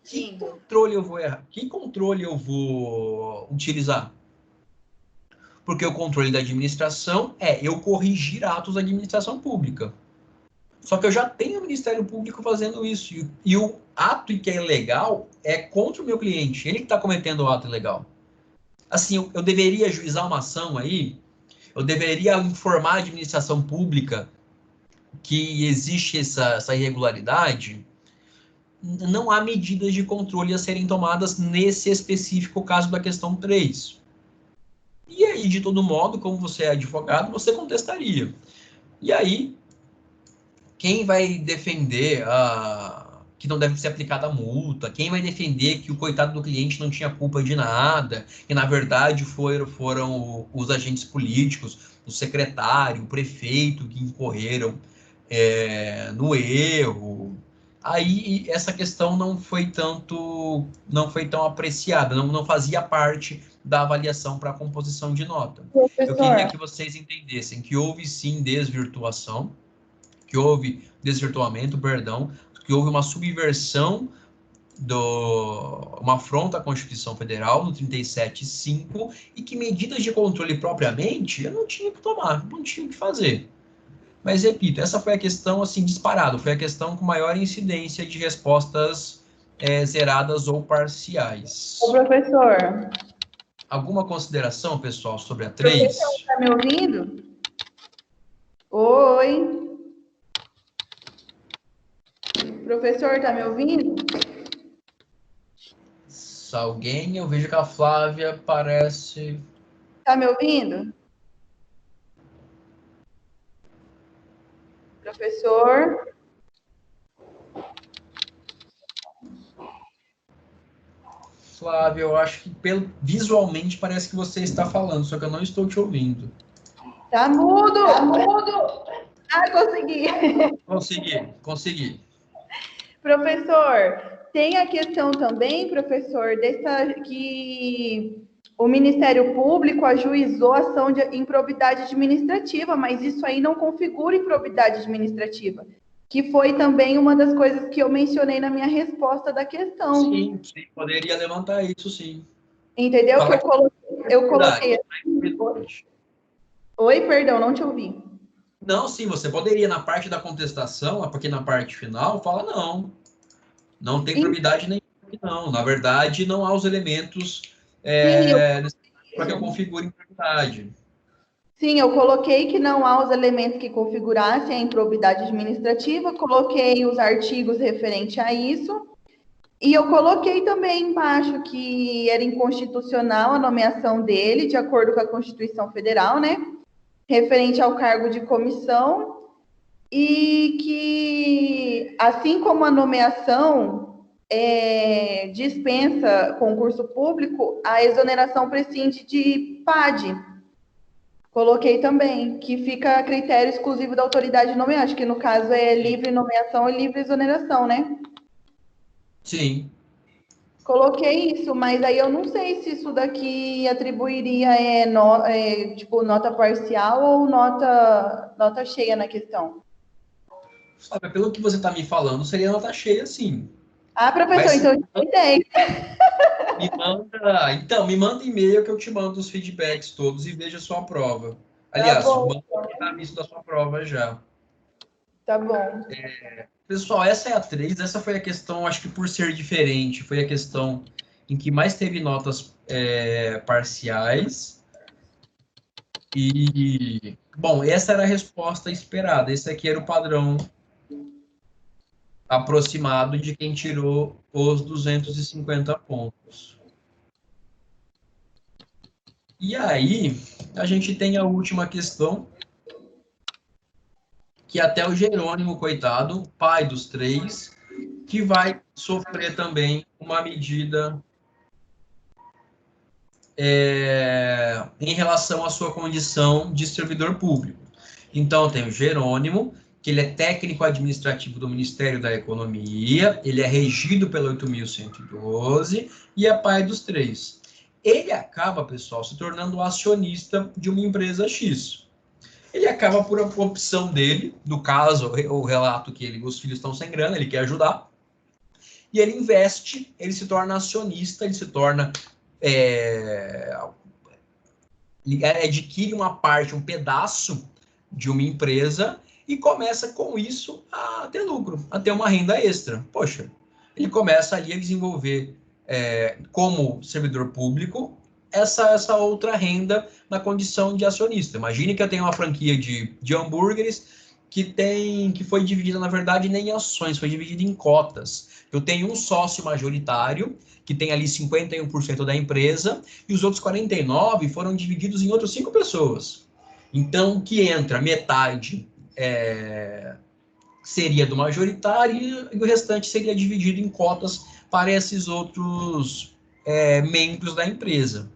que controle eu vou utilizar? Porque o controle da administração é eu corrigir atos da administração pública. Só que eu já tenho o Ministério Público fazendo isso. E o ato que é ilegal é contra o meu cliente. Ele que está cometendo o ato ilegal. Assim, eu deveria ajuizar uma ação aí, eu deveria informar a administração pública que existe essa irregularidade. Não há medidas de controle a serem tomadas nesse específico caso da questão 3. E aí, de todo modo, como você é advogado, você contestaria. E aí, quem vai defender que não deve ser aplicada a multa? Quem vai defender que o coitado do cliente não tinha culpa de nada? Que, na verdade, foram os agentes políticos, o secretário, o prefeito que incorreram no erro? Aí, essa questão não foi tão apreciada, não fazia parte da avaliação para a composição de nota. Professor. Eu queria que vocês entendessem que houve sim desvirtuação, que houve desvirtuamento, que houve uma subversão, uma afronta à Constituição Federal no 37.5 e que medidas de controle propriamente eu não tinha que tomar, não tinha o que fazer. Mas, repito, essa foi a questão, assim, disparado, foi a questão com maior incidência de respostas zeradas ou parciais. Ô, professor. Alguma consideração, pessoal, sobre a 3? Professor, está me ouvindo? Oi. Professor, está me ouvindo? Alguém, eu vejo que a Flávia parece... Está me ouvindo? Professor? Flávia, eu acho que visualmente parece que você está falando, só que eu não estou te ouvindo. Tá mudo! Tá mudo! Ah, Consegui. Professor, tem a questão também, professor, que o Ministério Público ajuizou ação de improbidade administrativa, mas isso aí não configura improbidade administrativa, que foi também uma das coisas que eu mencionei na minha resposta da questão. Sim, poderia levantar isso, sim. Entendeu? Que eu coloquei... Oi, perdão, não te ouvi. Não, sim, você poderia, na parte da contestação, porque na parte final, fala não tem probidade nenhuma aqui, não. Na verdade, não há os elementos para que eu configure improbidade. Sim, eu coloquei que não há os elementos que configurassem a improbidade administrativa, coloquei os artigos referentes a isso, e eu coloquei também embaixo que era inconstitucional a nomeação dele, de acordo com a Constituição Federal, né? Referente ao cargo de comissão, e que, assim como a nomeação dispensa concurso público, a exoneração prescinde de PAD. Coloquei também, que fica a critério exclusivo da autoridade nomeante, que no caso é livre nomeação e livre exoneração, né? Sim. Coloquei isso, mas aí eu não sei se isso daqui atribuiria tipo nota parcial ou nota cheia na questão. Sabe, pelo que você está me falando, seria nota cheia, sim. Ah, professor, Mas então eu te dei 10. me manda e-mail que eu te mando os feedbacks todos e veja a sua prova. Tá Aliás, bom, manda o aviso da sua prova já. tá bom. Pessoal, essa é a 3, essa foi a questão, acho que por ser diferente, foi a questão em que mais teve notas parciais. E, bom, essa era a resposta esperada, esse aqui era o padrão aproximado de quem tirou os 250 pontos. E aí, a gente tem a última questão, que até o Jerônimo, coitado, pai dos 3, que vai sofrer também uma medida em relação à sua condição de servidor público. Então, tem o Jerônimo, que ele é técnico administrativo do Ministério da Economia, ele é regido pela 8.112 e é pai dos 3. Ele acaba, pessoal, se tornando acionista de uma empresa X. Ele acaba por opção dele, no caso, o relato que os filhos estão sem grana, ele quer ajudar, e ele investe, ele se torna acionista, ele se torna ele adquire uma parte, um pedaço de uma empresa e começa com isso a ter lucro, a ter uma renda extra. Poxa, ele começa ali a desenvolver, como servidor público, essa outra renda na condição de acionista. Imagine que eu tenho uma franquia de hambúrgueres que foi dividida, na verdade, nem em ações, foi dividida em cotas. Eu tenho um sócio majoritário, que tem ali 51% da empresa, e os outros 49% foram divididos em outras 5 pessoas. Então, que entra metade seria do majoritário e o restante seria dividido em cotas para esses outros membros da empresa.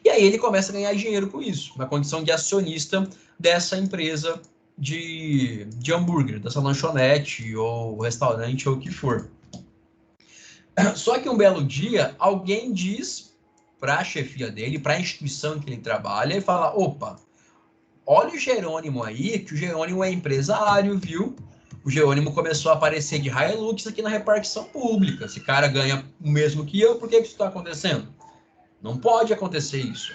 E aí ele começa a ganhar dinheiro com isso, na condição de acionista dessa empresa de hambúrguer, dessa lanchonete ou restaurante ou o que for. Só que um belo dia, alguém diz para a chefia dele, para a instituição em que ele trabalha, e fala, opa, olha o Jerônimo aí, que o Jerônimo é empresário, viu? O Jerônimo começou a aparecer de Hilux aqui na repartição pública. Esse cara ganha o mesmo que eu, por que isso está acontecendo? Não pode acontecer isso.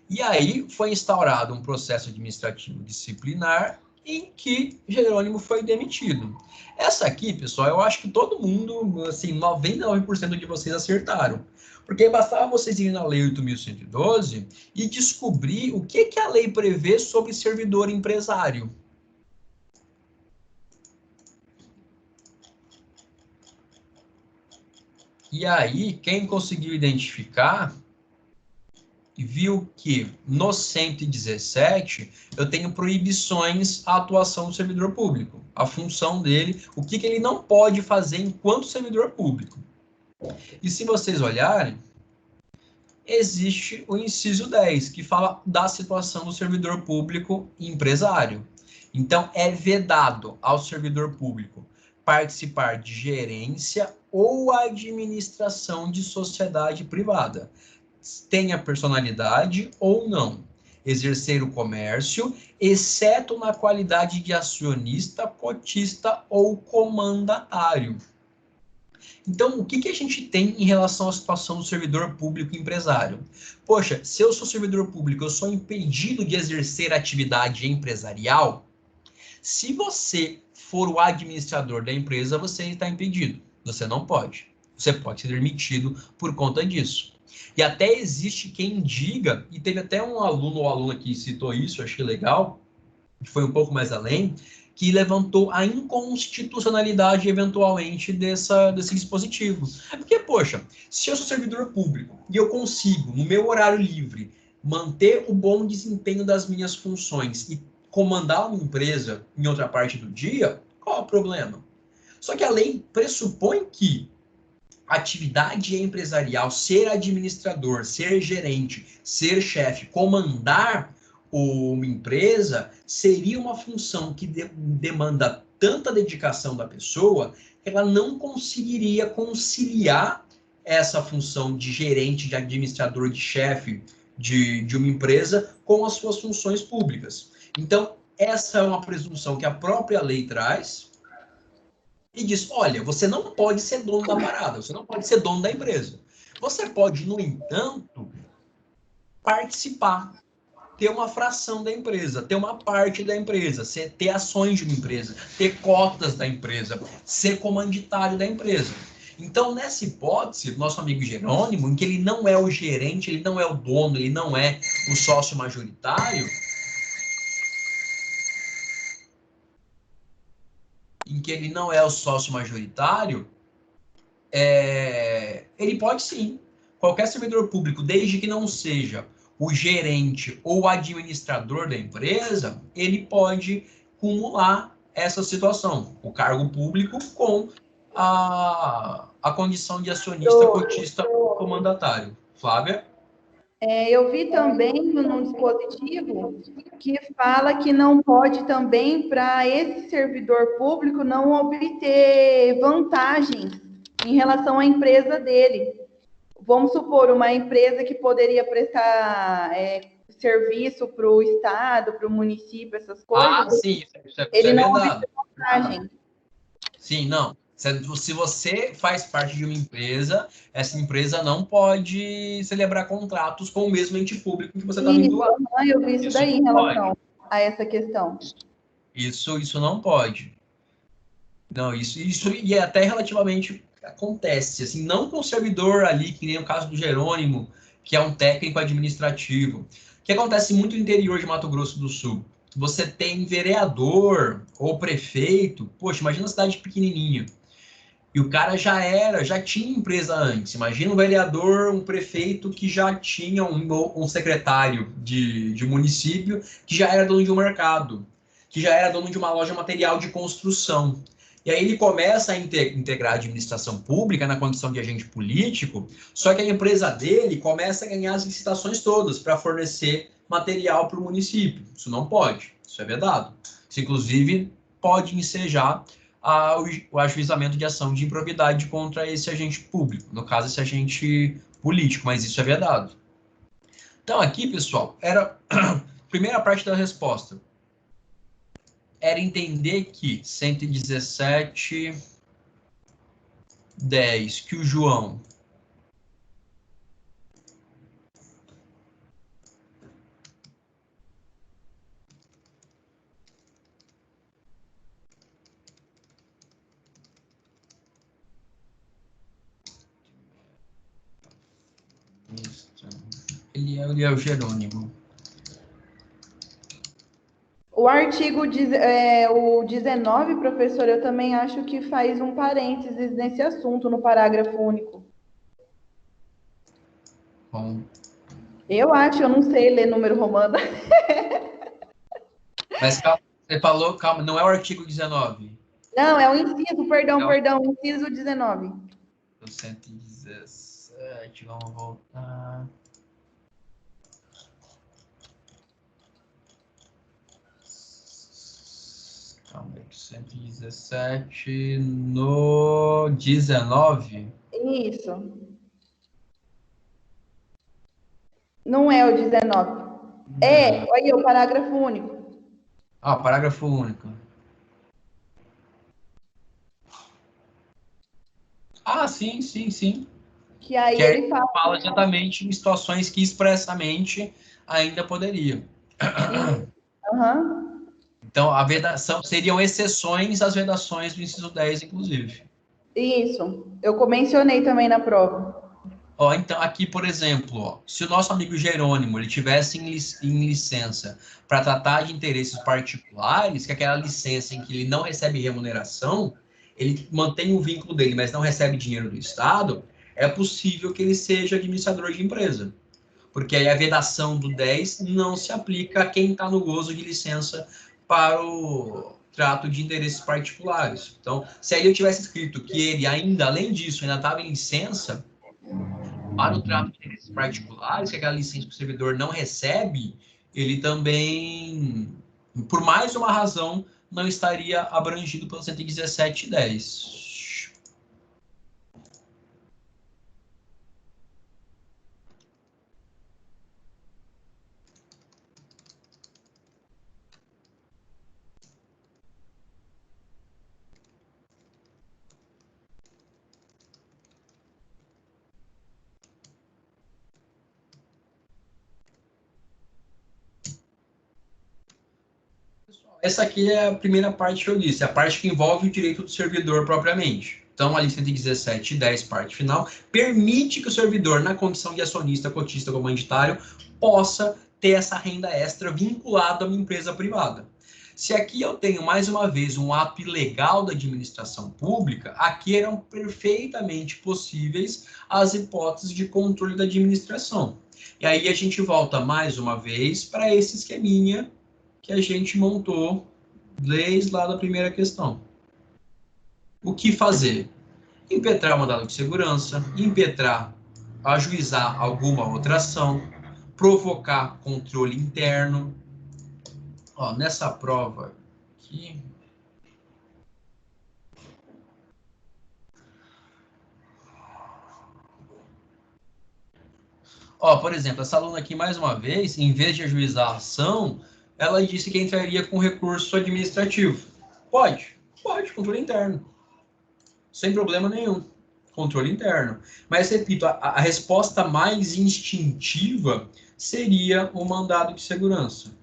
E aí foi instaurado um processo administrativo disciplinar em que Jerônimo foi demitido. Essa aqui, pessoal, eu acho que todo mundo, assim, 99% de vocês acertaram. Porque bastava vocês irem na Lei 8.112 e descobrir o que a lei prevê sobre servidor empresário. E aí, quem conseguiu identificar viu que no 117 eu tenho proibições à atuação do servidor público. A função dele, o que ele não pode fazer enquanto servidor público. E se vocês olharem, existe o inciso 10, que fala da situação do servidor público empresário. Então, é vedado ao servidor público participar de gerência ou administração de sociedade privada, tenha personalidade ou não, exercer o comércio, exceto na qualidade de acionista, cotista ou comandatário. Então, o que a gente tem em relação à situação do servidor público empresário? Poxa, se eu sou servidor público, eu sou impedido de exercer atividade empresarial? Se você for o administrador da empresa, você está impedido. Você não pode. Você pode ser demitido por conta disso. E até existe quem diga, e teve até um aluno ou aluna que citou isso, eu achei legal, que foi um pouco mais além, que levantou a inconstitucionalidade, eventualmente, desse dispositivo. É porque, poxa, se eu sou servidor público e eu consigo, no meu horário livre, manter o bom desempenho das minhas funções e comandar uma empresa em outra parte do dia, qual é o problema? Só que a lei pressupõe que atividade empresarial, ser administrador, ser gerente, ser chefe, comandar uma empresa, seria uma função que demanda tanta dedicação da pessoa, ela não conseguiria conciliar essa função de gerente, de administrador, de chefe de uma empresa com as suas funções públicas. Então, essa é uma presunção que a própria lei traz e diz, olha, você não pode ser dono da parada, você não pode ser dono da empresa. Você pode, no entanto, participar, ter uma fração da empresa, ter uma parte da empresa, ter ações de uma empresa, ter cotas da empresa, ser comanditário da empresa. Então, nessa hipótese, nosso amigo Jerônimo, em que ele não é o gerente, ele não é o dono, ele não é o sócio majoritário, ele pode sim. Qualquer servidor público, desde que não seja o gerente ou o administrador da empresa, ele pode cumular essa situação, o cargo público com a condição de acionista, cotista ou mandatário. Flávia? Eu vi também num dispositivo que fala que não pode também, para esse servidor público, não obter vantagens em relação à empresa dele. Vamos supor, uma empresa que poderia prestar serviço para o Estado, para o município, essas coisas. Sim, isso é ele não verdade. obter vantagem. Sim, não. Se você faz parte de uma empresa, essa empresa não pode celebrar contratos com o mesmo ente público que você está vinculado. Eu vi isso daí em relação a essa questão. Isso não pode. Não, isso e é até relativamente acontece, assim, não com o servidor ali, que nem o caso do Jerônimo, que é um técnico administrativo, que acontece muito no interior de Mato Grosso do Sul. Você tem vereador ou prefeito, poxa, imagina uma cidade pequenininha, e o cara já tinha empresa antes. Imagina um vereador, um prefeito que já tinha um secretário de município que já era dono de um mercado, que já era dono de uma loja material de construção. E aí ele começa a integrar a administração pública na condição de agente político, só que a empresa dele começa a ganhar as licitações todas para fornecer material para o município. Isso não pode, isso é vedado. Isso, inclusive, pode ensejar o ajuizamento de ação de improbidade contra esse agente público, no caso, esse agente político, mas isso é vedado. Então, aqui, pessoal, era a primeira parte da resposta. Era entender que 117.10, que o João ele é o Jerônimo. O artigo, o 19, professor, eu também acho que faz um parênteses nesse assunto, no parágrafo único. Bom. Eu acho, eu não sei ler número romano. Mas calma, você falou, calma, não é o artigo 19. Não, é o inciso, perdão, inciso 19. 117, vamos voltar. Calma aí, 117 no 19. Isso. Não é o 19. Olha aí, o parágrafo único. Parágrafo único. Sim. Que aí ele fala exatamente em situações que expressamente ainda poderia. Uhum. Então, a vedação seriam exceções às vedações do inciso 10, inclusive. Isso. Eu mencionei também na prova. Então, aqui, por exemplo, se o nosso amigo Jerônimo ele tivesse em licença para tratar de interesses particulares, que é aquela licença em que ele não recebe remuneração, ele mantém o vínculo dele, mas não recebe dinheiro do Estado, é possível que ele seja administrador de empresa. Porque aí a vedação do 10 não se aplica a quem está no gozo de licença para o trato de interesses particulares. Então, se aí eu tivesse escrito que ele ainda, além disso, ainda estava em licença para o trato de interesses particulares, que aquela licença que o servidor não recebe, ele também, por mais uma razão, não estaria abrangido pelo 117.10. Essa aqui é a primeira parte que eu disse, a parte que envolve o direito do servidor propriamente. Então, ali 117.10, parte final, permite que o servidor, na condição de acionista, cotista ou mandatário, possa ter essa renda extra vinculada a uma empresa privada. Se aqui eu tenho, mais uma vez, um ato ilegal da administração pública, aqui eram perfeitamente possíveis as hipóteses de controle da administração. E aí a gente volta, mais uma vez, para esse esqueminha que a gente montou desde lá da primeira questão. O que fazer? Impetrar o mandado de segurança, impetrar, ajuizar alguma outra ação, provocar controle interno. Ó, nessa prova aqui... Ó, por exemplo, essa aluna aqui, mais uma vez, em vez de ajuizar a ação, ela disse que entraria com recurso administrativo. Pode, controle interno. Sem problema nenhum, controle interno. Mas, repito, a resposta mais instintiva seria o mandado de segurança.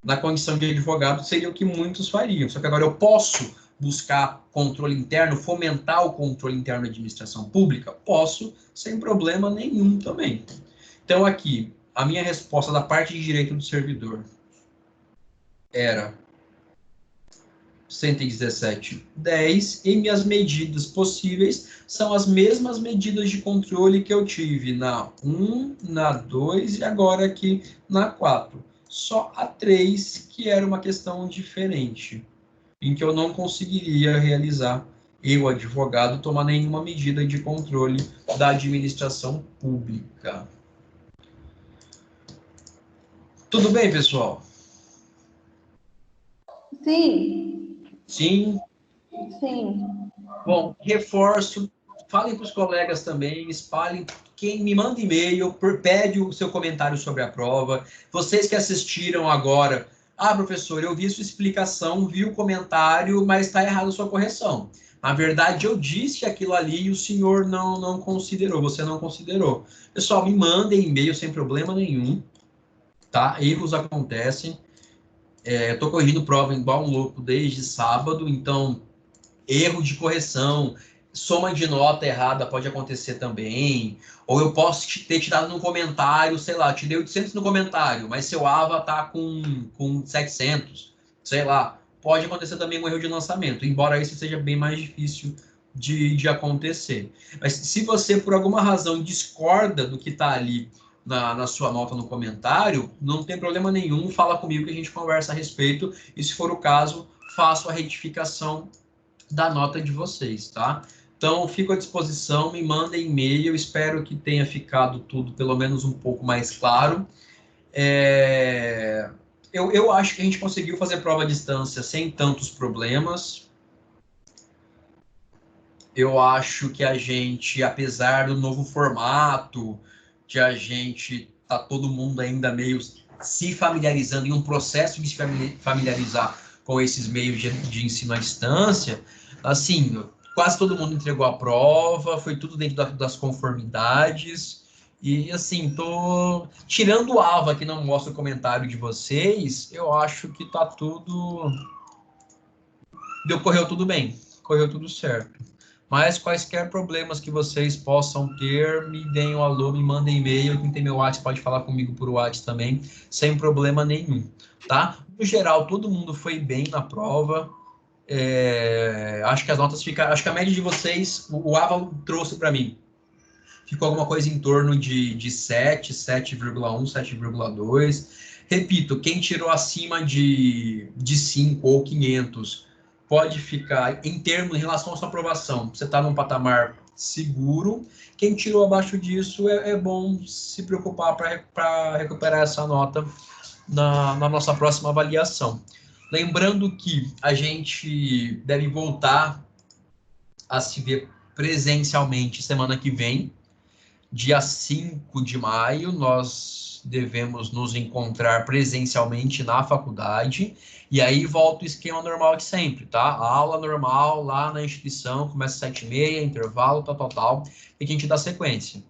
Na condição de advogado, seria o que muitos fariam. Só que agora eu posso buscar controle interno, fomentar o controle interno da administração pública? Posso, sem problema nenhum também. Então, aqui, a minha resposta da parte de direito do servidor era 117.10 e minhas medidas possíveis são as mesmas medidas de controle que eu tive na 1, na 2 e agora aqui na 4. Só a 3 que era uma questão diferente, em que eu não conseguiria realizar, eu, advogado, tomar nenhuma medida de controle da administração pública. Tudo bem, pessoal? Sim. Sim? Sim. Bom, reforço, falem para os colegas também, espalhem, quem me manda e-mail, pede o seu comentário sobre a prova. Vocês que assistiram agora, professor, eu vi sua explicação, vi o comentário, mas está errada a sua correção. Na verdade, eu disse aquilo ali e o senhor não considerou, você não considerou. Pessoal, me mandem e-mail sem problema nenhum, tá? Erros acontecem. Eu estou corrigindo prova igual um louco desde sábado, então erro de correção, soma de nota errada pode acontecer também, ou eu posso ter tirado num comentário, sei lá, te dei 800 no comentário, mas seu AVA tá com 700, sei lá, pode acontecer também um erro de lançamento, embora isso seja bem mais difícil de acontecer. Mas se você, por alguma razão, discorda do que está ali na sua nota no comentário, não tem problema nenhum, fala comigo que a gente conversa a respeito, e se for o caso, faço a retificação da nota de vocês, tá? Então, fico à disposição, me mandem e-mail, espero que tenha ficado tudo pelo menos um pouco mais claro. Eu acho que a gente conseguiu fazer prova à distância sem tantos problemas. Eu acho que a gente, apesar do novo formato, de a gente tá todo mundo ainda meio se familiarizando, em um processo de se familiarizar com esses meios de ensino à distância, assim, quase todo mundo entregou a prova, foi tudo dentro das conformidades, e assim, tô tirando o AVA que não mostra o comentário de vocês, eu acho que tá tudo... Correu tudo bem, correu tudo certo. Mas quaisquer problemas que vocês possam ter, me deem um alô, me mandem e-mail, quem tem meu WhatsApp pode falar comigo por WhatsApp também, sem problema nenhum, tá? No geral, todo mundo foi bem na prova, acho que as notas ficaram, acho que a média de vocês, o AVA trouxe para mim, ficou alguma coisa em torno de 7, 7,1, 7,2. Repito, quem tirou acima de 5 ou 500 pode ficar, em relação à sua aprovação, você está num patamar seguro. Quem tirou abaixo disso, é bom se preocupar para recuperar essa nota na nossa próxima avaliação. Lembrando que a gente deve voltar a se ver presencialmente semana que vem, dia 5 de maio, nós devemos nos encontrar presencialmente na faculdade, e aí volta o esquema normal de sempre, tá? A aula normal lá na instituição, começa às 7h30, intervalo, tal, e que a gente dá sequência.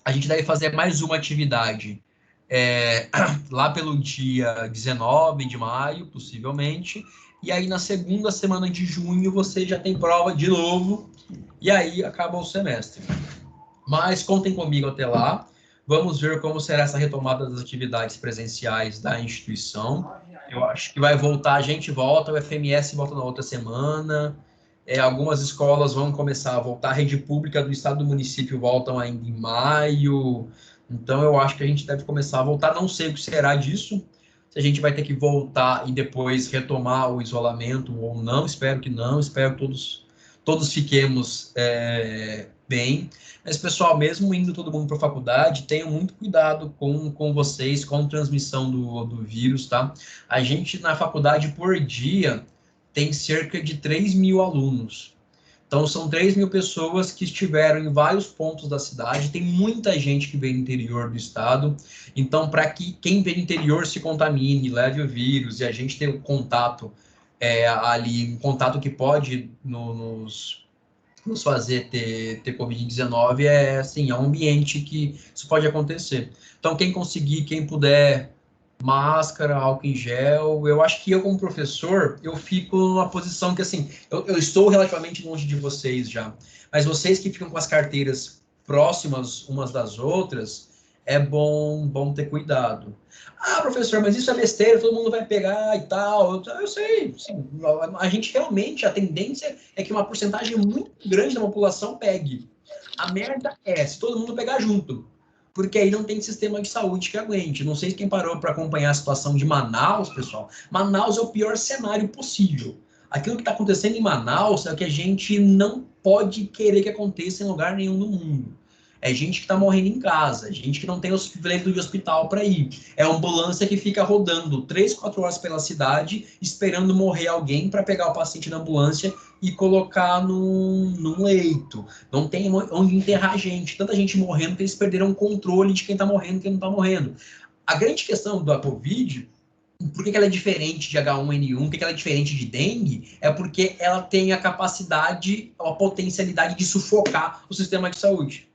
A gente deve fazer mais uma atividade lá pelo dia 19 de maio, possivelmente, e aí na segunda semana de junho você já tem prova de novo, e aí acaba o semestre. Mas contem comigo até lá, vamos ver como será essa retomada das atividades presenciais da instituição. Eu acho que vai voltar, a gente volta, o FMS volta na outra semana, algumas escolas vão começar a voltar, a rede pública do estado do município voltam ainda em maio, então eu acho que a gente deve começar a voltar, não sei o que será disso, se a gente vai ter que voltar e depois retomar o isolamento ou não, espero que não, espero que todos fiquemos bem, mas pessoal, mesmo indo todo mundo para a faculdade, tenham muito cuidado com vocês, com a transmissão do vírus, tá? A gente na faculdade por dia tem cerca de 3.000 alunos. Então, são 3.000 pessoas que estiveram em vários pontos da cidade. Tem muita gente que veio do interior do estado. Então, para que quem vem do interior se contamine, leve o vírus, e a gente tem um contato ali, um contato que pode nos fazer ter Covid-19, assim, é um ambiente que isso pode acontecer. Então, quem conseguir, quem puder, máscara, álcool em gel. Eu acho que eu, como professor, eu fico numa posição que, assim, eu estou relativamente longe de vocês já, mas vocês que ficam com as carteiras próximas umas das outras, é bom ter cuidado. Ah, professor, mas isso é besteira, todo mundo vai pegar e tal. Eu sei, sim, a gente realmente, a tendência é que uma porcentagem muito grande da população pegue. A merda é se todo mundo pegar junto, porque aí não tem sistema de saúde que aguente. Não sei quem parou para acompanhar a situação de Manaus, pessoal. Manaus é o pior cenário possível. Aquilo que está acontecendo em Manaus é o que a gente não pode querer que aconteça em lugar nenhum do mundo. É gente que está morrendo em casa, gente que não tem leito de hospital para ir. É ambulância que fica rodando 3, 4 horas pela cidade, esperando morrer alguém para pegar o paciente na ambulância e colocar num leito. Não tem onde enterrar gente. Tanta gente morrendo que eles perderam o controle de quem está morrendo e quem não está morrendo. A grande questão da Covid, por que ela é diferente de H1N1, por que ela é diferente de dengue, é porque ela tem a capacidade, a potencialidade de sufocar o sistema de saúde,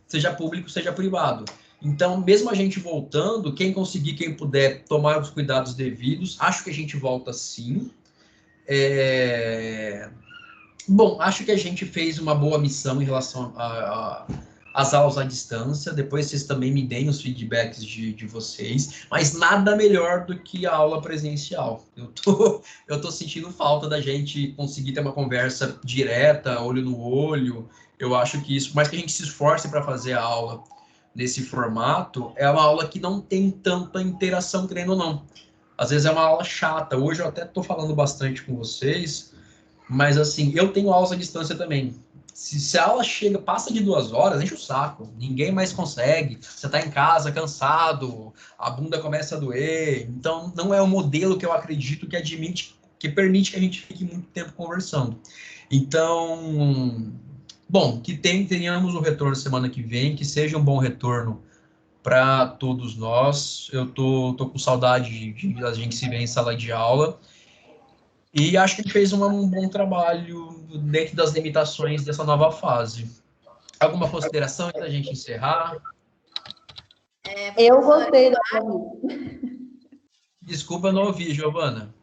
seja público, seja privado. Então, mesmo a gente voltando, quem conseguir, quem puder tomar os cuidados devidos, acho que a gente volta sim. Bom, acho que a gente fez uma boa missão em relação às aulas à distância. Depois vocês também me deem os feedbacks de vocês. Mas nada melhor do que a aula presencial. Eu tô sentindo falta da gente conseguir ter uma conversa direta, olho no olho. Eu acho que isso, mais que a gente se esforce para fazer a aula nesse formato, é uma aula que não tem tanta interação, querendo ou não. Às vezes é uma aula chata. Hoje eu até estou falando bastante com vocês, mas, assim, eu tenho aulas à distância também. Se a aula passa de 2 horas, enche o saco. Ninguém mais consegue. Você está em casa, cansado, a bunda começa a doer. Então, não é o modelo que eu acredito que permite que a gente fique muito tempo conversando. Então, bom, que tenhamos o retorno semana que vem, que seja um bom retorno para todos nós. Eu tô com saudade de a gente se ver em sala de aula. E acho que ele fez um bom trabalho dentro das limitações dessa nova fase. Alguma consideração antes da gente encerrar? Eu gostei da Desculpa, eu não ouvi, Giovana.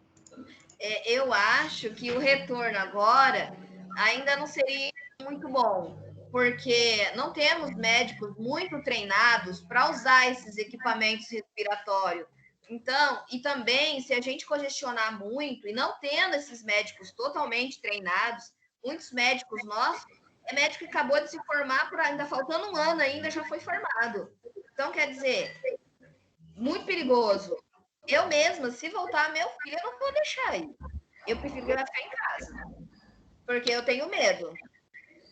Eu acho que o retorno agora ainda não seria muito bom, porque não temos médicos muito treinados para usar esses equipamentos respiratórios. Então, e também, se a gente congestionar muito e não tendo esses médicos totalmente treinados, muitos médicos nossos, é médico que acabou de se formar, ainda faltando um ano ainda, já foi formado. Então, quer dizer, muito perigoso. Eu mesma, se voltar meu filho, eu não vou deixar ir. Eu prefiro que ele vai ficar em casa, porque eu tenho medo.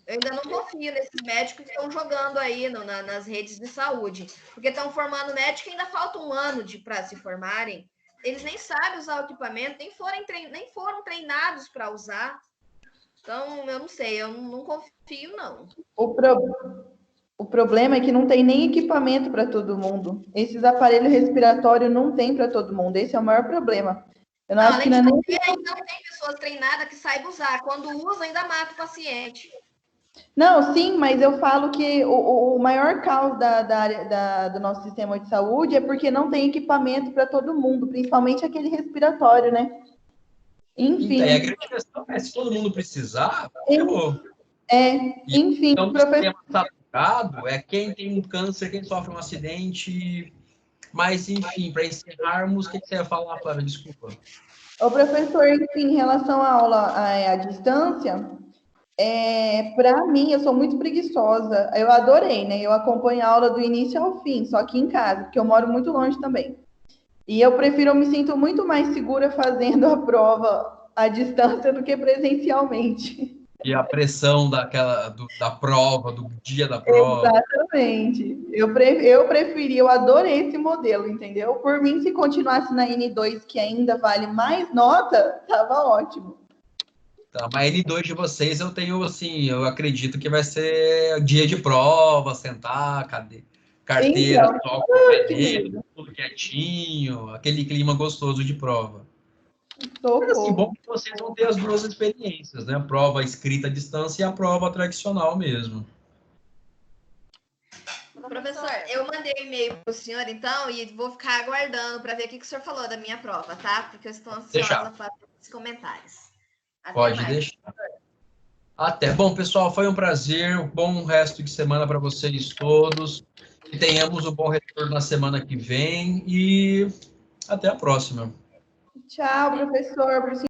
Eu ainda não confio nesses médicos que estão jogando aí nas redes de saúde, porque estão formando médico e ainda falta um ano para se formarem. eles nem sabem usar o equipamento, nem foram treinados para usar. Então, eu não sei, eu não confio, não. O problema é que não tem nem equipamento para todo mundo. Esses aparelhos respiratórios não tem para todo mundo. Esse é o maior problema. Eu não acho que não é nem... Não tem pessoas treinadas que saibam usar. Quando usa, ainda mata o paciente. Não, sim, mas eu falo que o maior caos do nosso sistema de saúde é porque não tem equipamento para todo mundo, principalmente aquele respiratório, né? Enfim. Então, a grande questão é, se todo mundo precisar, ferrou. Enfim, então, o sistema saturado é quem tem um câncer, quem sofre um acidente. Mas, enfim, para encerrarmos, o que você ia falar, Flávia? Desculpa. O professor, enfim, em relação à aula à distância, para mim, eu sou muito preguiçosa. Eu adorei, né? Eu acompanho a aula do início ao fim, só que em casa, porque eu moro muito longe também. E eu me sinto muito mais segura fazendo a prova à distância do que presencialmente. E a pressão da prova, do dia da prova. Exatamente. Eu preferi, eu adorei esse modelo, entendeu? Por mim, se continuasse na N2, que ainda vale mais nota, tava ótimo. Tá, mas N2 de vocês eu tenho, assim, eu acredito que vai ser dia de prova, sentar, carteira, Então, só com o dedo, tudo quietinho, aquele clima gostoso de prova. Mas, assim, bom que vocês vão ter as duas experiências, né? A prova escrita à distância e a prova tradicional mesmo. Professor, eu mandei e-mail para o senhor, então, e vou ficar aguardando para ver o que o senhor falou da minha prova, tá? Porque eu estou ansiosa para os comentários. Até Pode mais. deixar. Até. Bom, pessoal, foi um prazer. Um bom resto de semana para vocês todos. Que tenhamos um bom retorno na semana que vem e até a próxima. Tchau, professor.